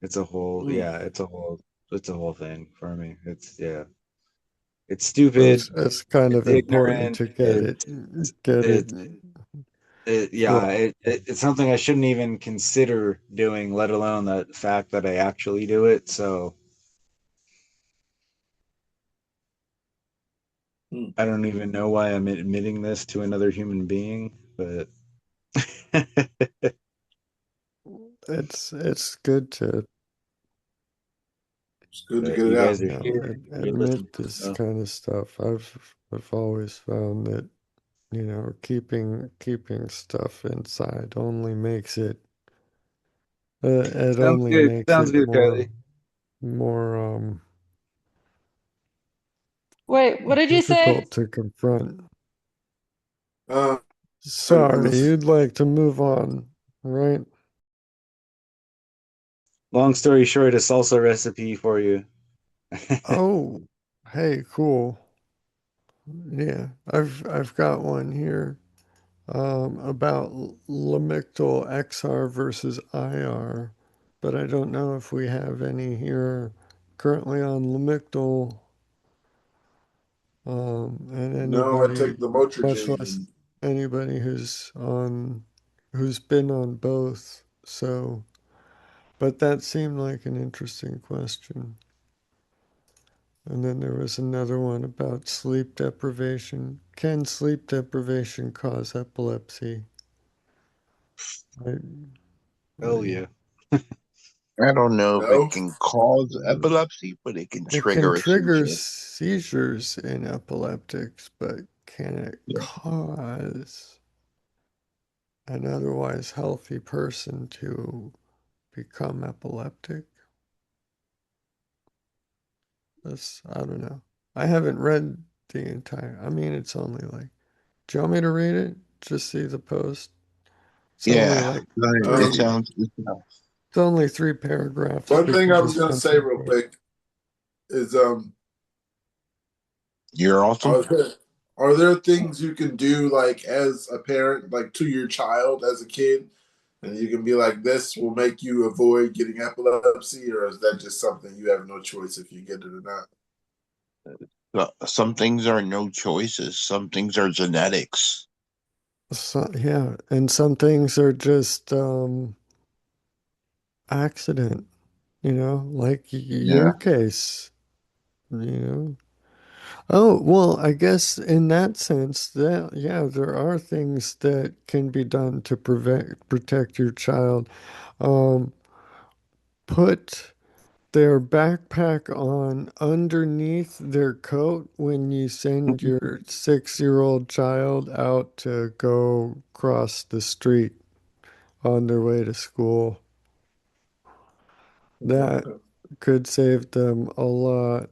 it's a whole
Mm.
yeah, it's a whole thing for me. It's
Well,
stupid.
it's kind
It's
of important
ignorant.
to get it.
It, yeah,
Well,
it's something I shouldn't even consider doing, let alone the fact that I actually do it. So
Mm.
I don't even know why I'm admitting this to another human being, but
it's good to,
It's good to
but
get it
you
out.
guys are here. You're listening.
admit this
So
kind of stuff. I've always found that, keeping stuff inside only makes it it
sounds
only
good.
makes
Sounds
it
good, Kylie.
more
Wait, what did you say?
difficult to confront.
Uh,
Sorry, you'd like to move on, right?
Long story short, a salsa recipe for you.
Oh, hey, cool. Yeah, I've got one here about Lamictal XR versus IR, but I don't know if we have any here currently on Lamictal, and
no, I
anybody,
take the
much
Motrigine
less
and
anybody who's been on both. So, but that seemed like an interesting question. And then there was another one about sleep deprivation. Can sleep deprivation cause epilepsy? I,
Hell
I,
yeah.
I don't know if it
no.
can cause epilepsy, but it can
it can
trigger a
trigger
seizure.
seizures in epileptics, but can it
Yeah.
cause an otherwise healthy person to become epileptic? I don't know. I haven't read the entire, I mean, it's only like, do you want me to read it? Just see the post? It's only
Yeah,
like
it
three,
Um,
sounds.
it's only 3 paragraphs.
one
We
thing
can
I was
just
gonna say real
concentrate.
quick is
You're awesome.
are there are there things you can do like as a parent, like to your child as a kid, and you can be like, this will make you avoid getting epilepsy, or is that just something you have no choice if you get it or not?
Some things are no choices. Some things are genetics.
So, yeah, and some things are just accident, like
Yeah.
your case, you know. Oh, well, I guess in that sense that yeah, there are things that can be done to protect your child. Um, put their backpack on underneath their coat when you send your 6-year-old child out to go cross the street on their way to school. That could save them a lot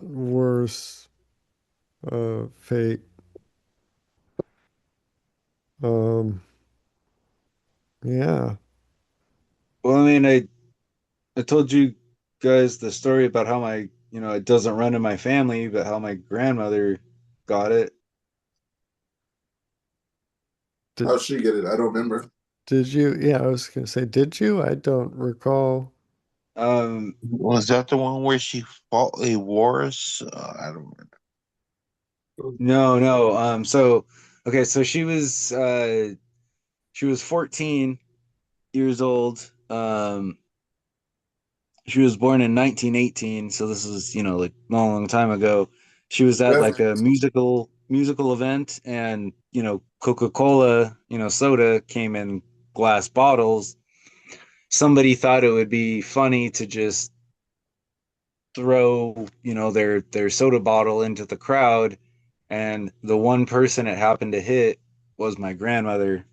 worse fate. Yeah.
Well, I mean, I told you guys the story about how my, it doesn't run in my family, but how my grandmother got it.
How'd she get it? I don't remember.
Did you? Yeah, I was gonna say, did you? I don't recall.
Was that the one where she fought a walrus? I don't remember.
No. Okay, so she was 14 years old. She was born in 1918, so this is, like long time ago. She was at like a musical event, and Coca-Cola, soda came in glass bottles. Somebody thought it would be funny to just throw, their soda bottle into the crowd, and the one person it happened to hit was my grandmother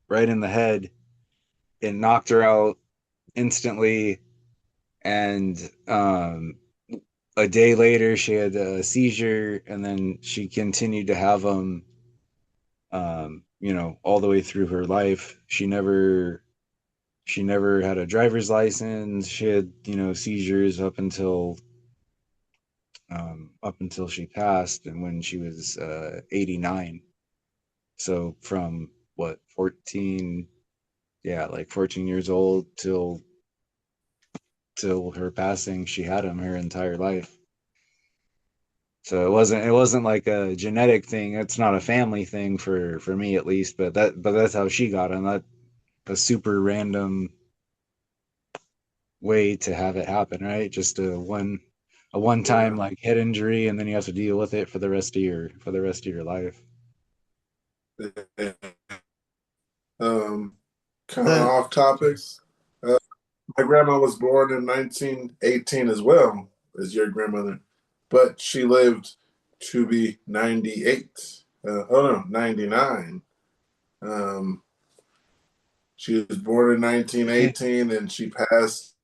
right in the head. It knocked her out instantly, and a day later she had a seizure, and then she continued to have them all the way through her life. She never had a driver's license. She had seizures up until she passed, and when she was 89. So from what, 14, yeah, like 14 years old till her passing, she had them her entire life. So it wasn't like a genetic thing. It's not a family thing for me, at least, but that's how she got them. That a super random way to have it happen, right? Just a one time like head injury, and then you have to deal with it for the rest of your life.
Kind of off topics. My grandma was born in 1918 as well as your grandmother, but she lived to be 98. 99. She was born in 1918 and she passed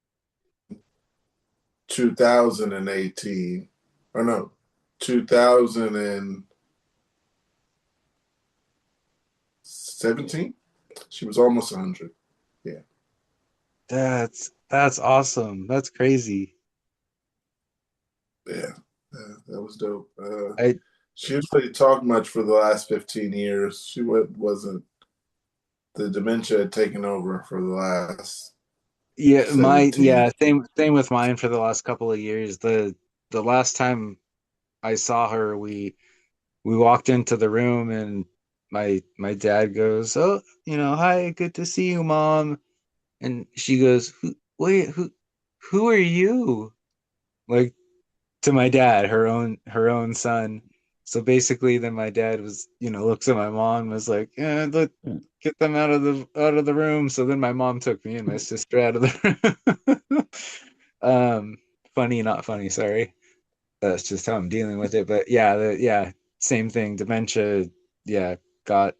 2018. Or no, 2017. She was almost 100. Yeah.
That's awesome. That's crazy.
Yeah, that was dope.
I
She didn't really talk much for the last 15 years. She wasn't, the dementia had taken over for the last
Yeah,
17.
same with mine for the last couple of years. The last time I saw her, we walked into the room, and my dad goes, "Oh, hi, good to see you, Mom." And she goes, Wait, who are you?" Like, to my dad, her own son. So basically, then my dad looks at my mom and was like, "Yeah, get them out of the room." So then my mom took me and my sister out of the room. Funny, not funny. Sorry, that's just how I'm dealing with it. But yeah, same thing. Dementia, yeah, got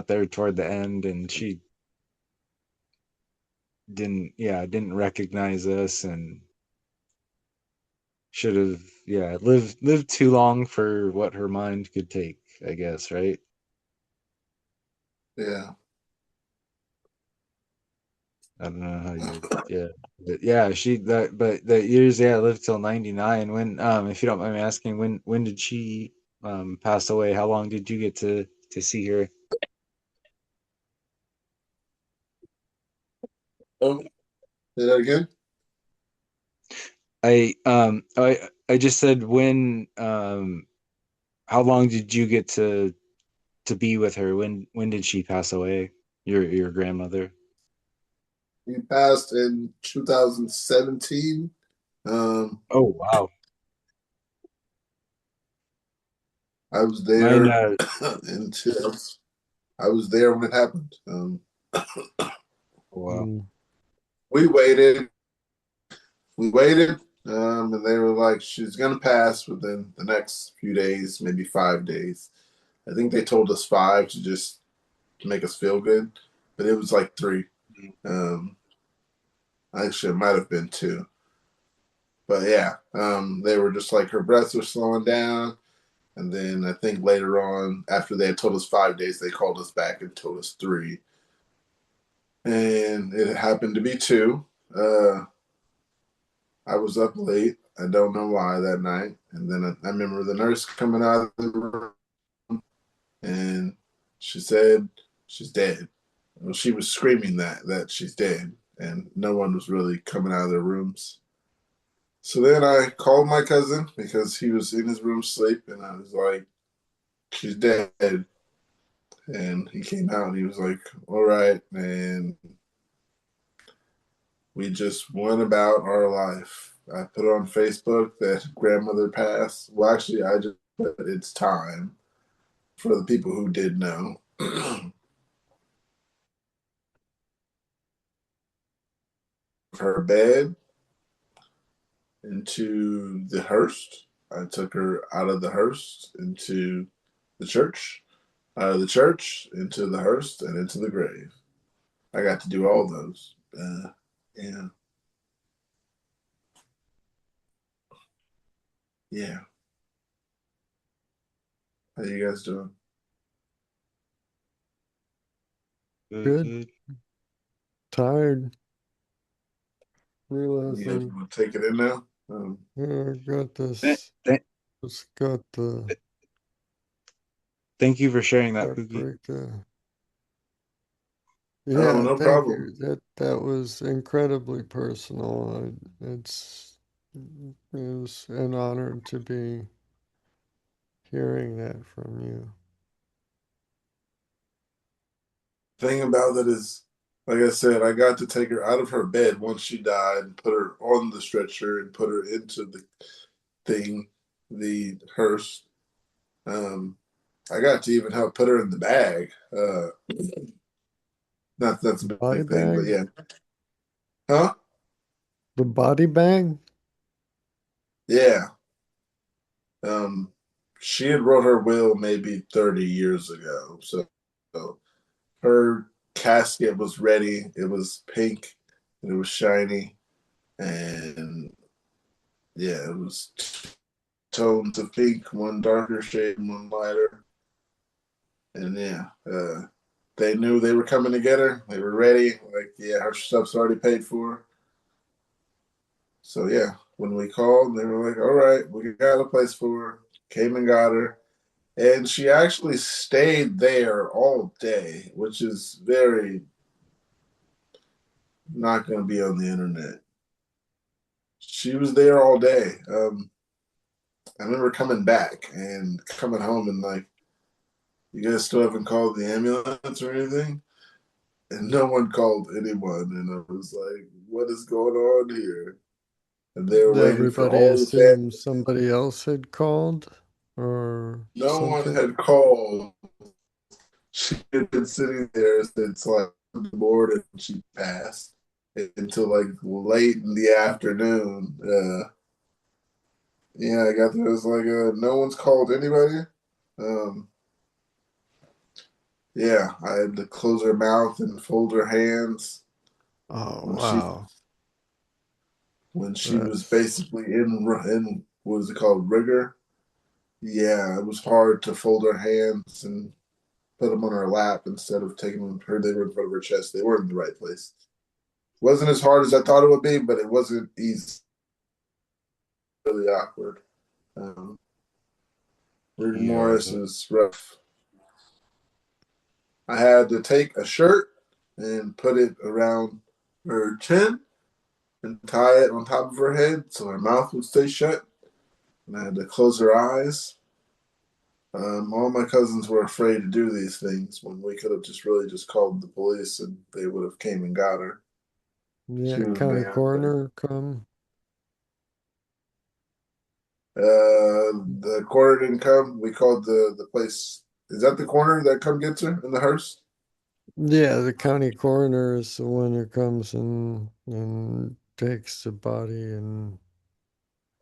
there toward the end, and she didn't recognize us, and should have, lived too long for what her mind could take, I guess, right?
Yeah.
I don't know how you, yeah, but yeah, but the years, lived till 99. When, if you don't mind me asking, when did she pass away? How long did you get to see her?
Oh, say that again?
I just said, when, how long did you get to be with her? When did she pass away? Your grandmother?
He passed in 2017.
Oh, wow.
I was
Mine,
there until I was there when it happened.
wow.
We waited. And they were like, she's gonna pass within the next few days, maybe 5 days. I think they told us 5 to make us feel good, but it was like 3. Actually, it might have been 2. But yeah, they were just like, her breaths were slowing down. And then I think later on, after they had told us 5 days, they called us back and told us 3. And it happened to be 2. I was up late. I don't know why that night. And then I remember the nurse coming out of the room and she said she's dead. Well, she was screaming that she's dead, and no one was really coming out of their rooms. So then I called my cousin because he was in his room asleep, and I was like, she's dead. And he came out and he was like, all right. And we just went about our life. I put on Facebook that grandmother passed. Well, actually, I just put it's time for the people who did know. Her bed into the hearse. I took her out of the hearse into the church, out of the church into the hearse, and into the grave. I got to do all those. Yeah. Yeah. How you guys doing?
Good. Tired.
You guys
Realizing,
want to take it in now?
yeah, I got this. Just got the
Thank you for sharing that, Pookie.
heartbreak.
Oh,
Yeah,
no
thank
problem.
you. That was incredibly personal. It was an honor to be hearing that from you.
Thing about it is, like I said, I got to take her out of her bed once she died and put her on the stretcher and put her into the thing, the hearse. I got to even help put her in the bag. Not that's a
Body
big thing, but
bag?
yeah. Huh?
The body bag?
Yeah. She had wrote her will maybe 30 years ago. So her casket was ready. It was pink and it was shiny. And yeah, it was tones of pink, one darker shade and one lighter. And yeah, they knew they were coming to get her. They were ready. Like, yeah, her stuff's already paid for. So yeah, when we called, they were like, all right, we got a place for her. Came and got her. And she actually stayed there all day, which is very not going to be on the internet. She was there all day. I remember coming back and coming home and like, you guys still haven't called the ambulance or anything? And no one called anyone. And I was like, what is going on here? And they were waiting for
Everybody
all the family.
assumed somebody else had called or
No one
something.
had called. She had been sitting there since like the morning she passed until like late in the afternoon. Yeah, I got there. It was like no one's called anybody. Um, yeah, I had to close her mouth and fold her hands
Oh,
when
wow.
she was
That's
basically in what is it called, rigor. Yeah, it was hard to fold her hands and put them on her lap instead of taking them her. They were in front of her chest. They were in the right place. Wasn't as hard as I thought it would be, but it wasn't easy. Really awkward. Rigor
Yeah.
Morris is rough. I had to take a shirt and put it around her chin and tie it on top of her head so her mouth would stay shut. And I had to close her eyes. All my cousins were afraid to do these things when we could have just really just called the police and they would have came and got her. She
yeah,
was
county
bad.
coroner come.
The coroner didn't come. We called the place. Is that the coroner that come gets her in the hearse?
Yeah, the county coroner is the one who comes and takes the body and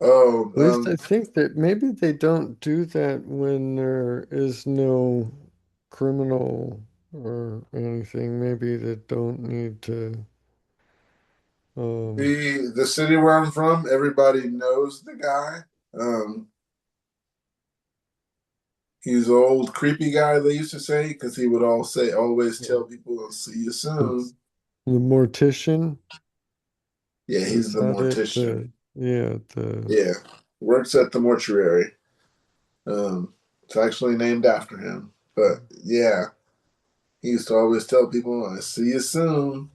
Oh,
at least I think that maybe they don't do that when there is no criminal or anything. Maybe they don't need to.
the city where I'm from, everybody knows the guy. Um, He's an old creepy guy, they used to say, because he would always tell people, "I'll see you soon."
The mortician?
Yeah, he's
Is
the
that it?
mortician.
The
Yeah, works at the mortuary. It's actually named after him. But yeah, he used to always tell people, "I see you soon."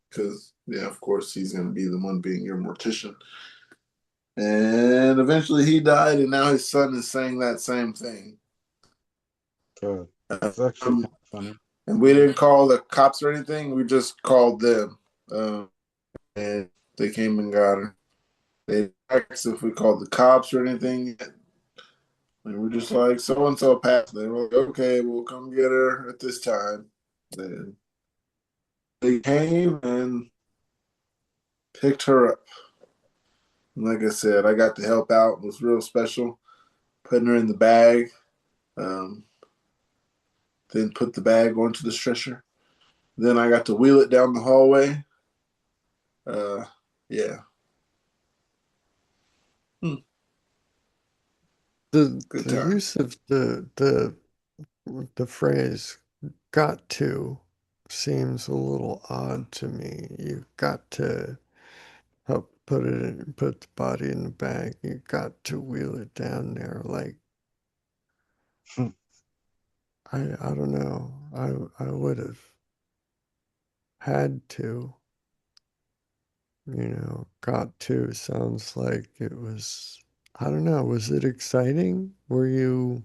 Because yeah, of course he's going to be the one being your mortician. And eventually he died, and now his son is saying that same thing.
It's actually kind of funny.
And we didn't call the cops or anything. We just called them, and they came and got her. They asked if we called the cops or anything. And we're just like, so and so passed. They were like, okay, we'll come get her at this time. And they came and picked her up. And like I said, I got to help out. It was real special. Putting her in the bag. Then put the bag onto the stretcher. Then I got to wheel it down the hallway. Yeah.
the
Good
the
time.
use of the phrase "got to" seems a little odd to me. You got to help put the body in the bag. You got to wheel it down there. Like I don't know. I would have had to. Got to sounds like it was. I don't know. Was it exciting? Were you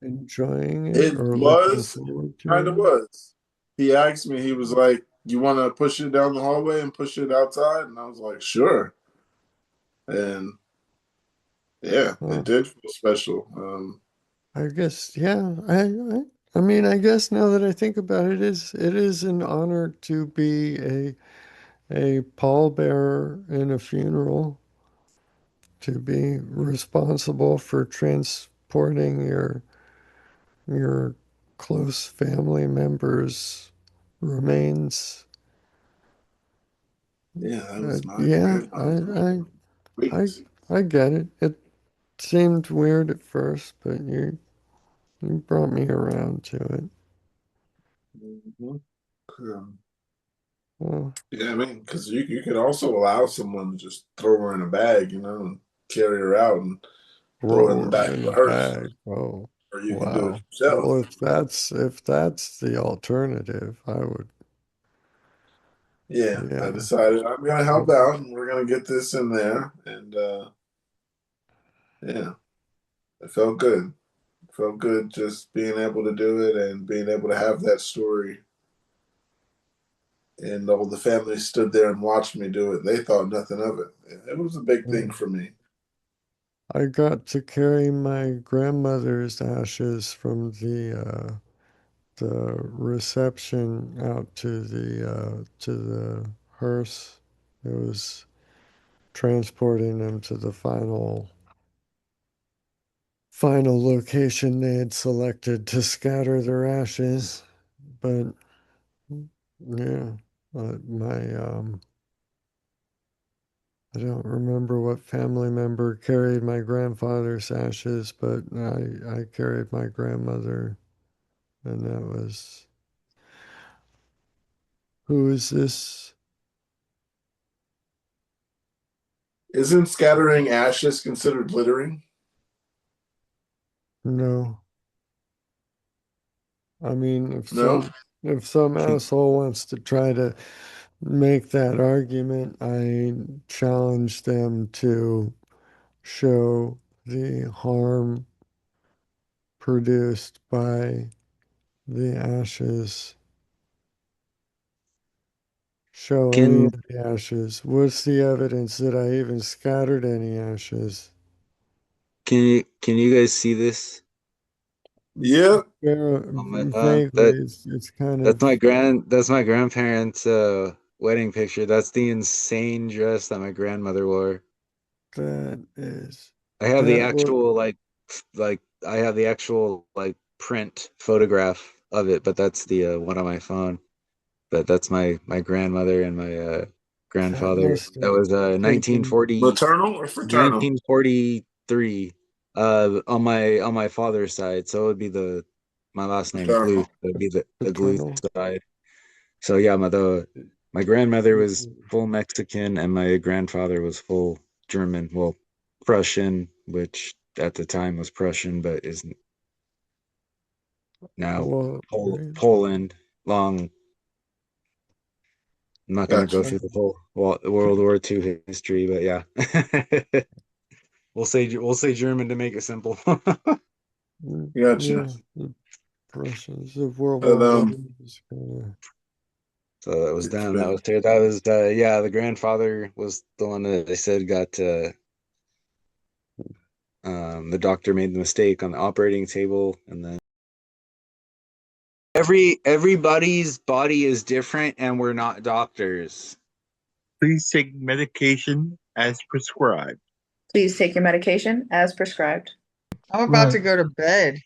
enjoying it
It
or looking
was,
forward to
kind of
it?
was. He asked me, he was like, "You want to push it down the hallway and push it outside?" And I was like, "Sure." And yeah,
Huh.
it did feel special.
I guess, yeah. I mean, I guess now that I think about it, it is an honor to be a pallbearer in a funeral, to be responsible for transporting your close family members' remains.
Yeah, that was my
Yeah,
grandfather.
I
Great.
I get it. It seemed weird at first, but you brought me around to it.
Mhm.
Well,
Yeah, I mean, because you could also allow someone to just throw her in a bag, and carry her out and throw her in the
roll
back
her
of
in
a
the
hearse,
bag. Oh,
or you can do it
wow. Well,
yourself.
if that's the alternative, I would.
Yeah, I
Yeah.
decided I'm gonna help out, and we're gonna get this in there, and yeah, it felt good. It felt good just being able to do it and being able to have that story. And all the family stood there and watched me do it. They thought nothing of it. It was a big thing for me.
I got to carry my grandmother's ashes from the reception out to the hearse. It was transporting them to the final location they had selected to scatter their ashes. But yeah, my I don't remember what family member carried my grandfather's ashes, but I carried my grandmother, and that was. Who is this?
Isn't scattering ashes considered littering?
No. I mean,
No.
if some asshole wants to try to make that argument, I challenge them to show the harm produced by the ashes. Show any
Can
of the ashes. What's the evidence that I even scattered any ashes?
can you guys see this
Yep.
Yeah,
on my phone?
vaguely, it's kind
That's
of
that's my grandparents' wedding picture. That's the insane dress that my grandmother wore.
that is
I have the
that would
actual I have the actual print photograph of it, but that's the one on my phone. But that's my grandmother and my grandfather.
must
That was
have taken
1940,
Maternal or fraternal?
1943. On my father's side, so it would be my last name's
Fraternal.
Gluth. It would be the Gluth
paternal.
side. So yeah, my grandmother was full Mexican, and my grandfather was full German. Well, Prussian, which at the time was Prussian, but is now
Well,
Poland. I'm not going to go
Gotcha.
through the whole World War II history, but yeah, we'll say German to make it simple.
Gotcha.
Yeah, the Prussians of World
But,
War One.
So that was them. That was yeah. The grandfather was the one that they said got. The doctor made the mistake on the operating table, and then everybody's body is different, and we're not doctors.
Please take medication as prescribed.
Please take your medication as prescribed.
I'm about to go to bed.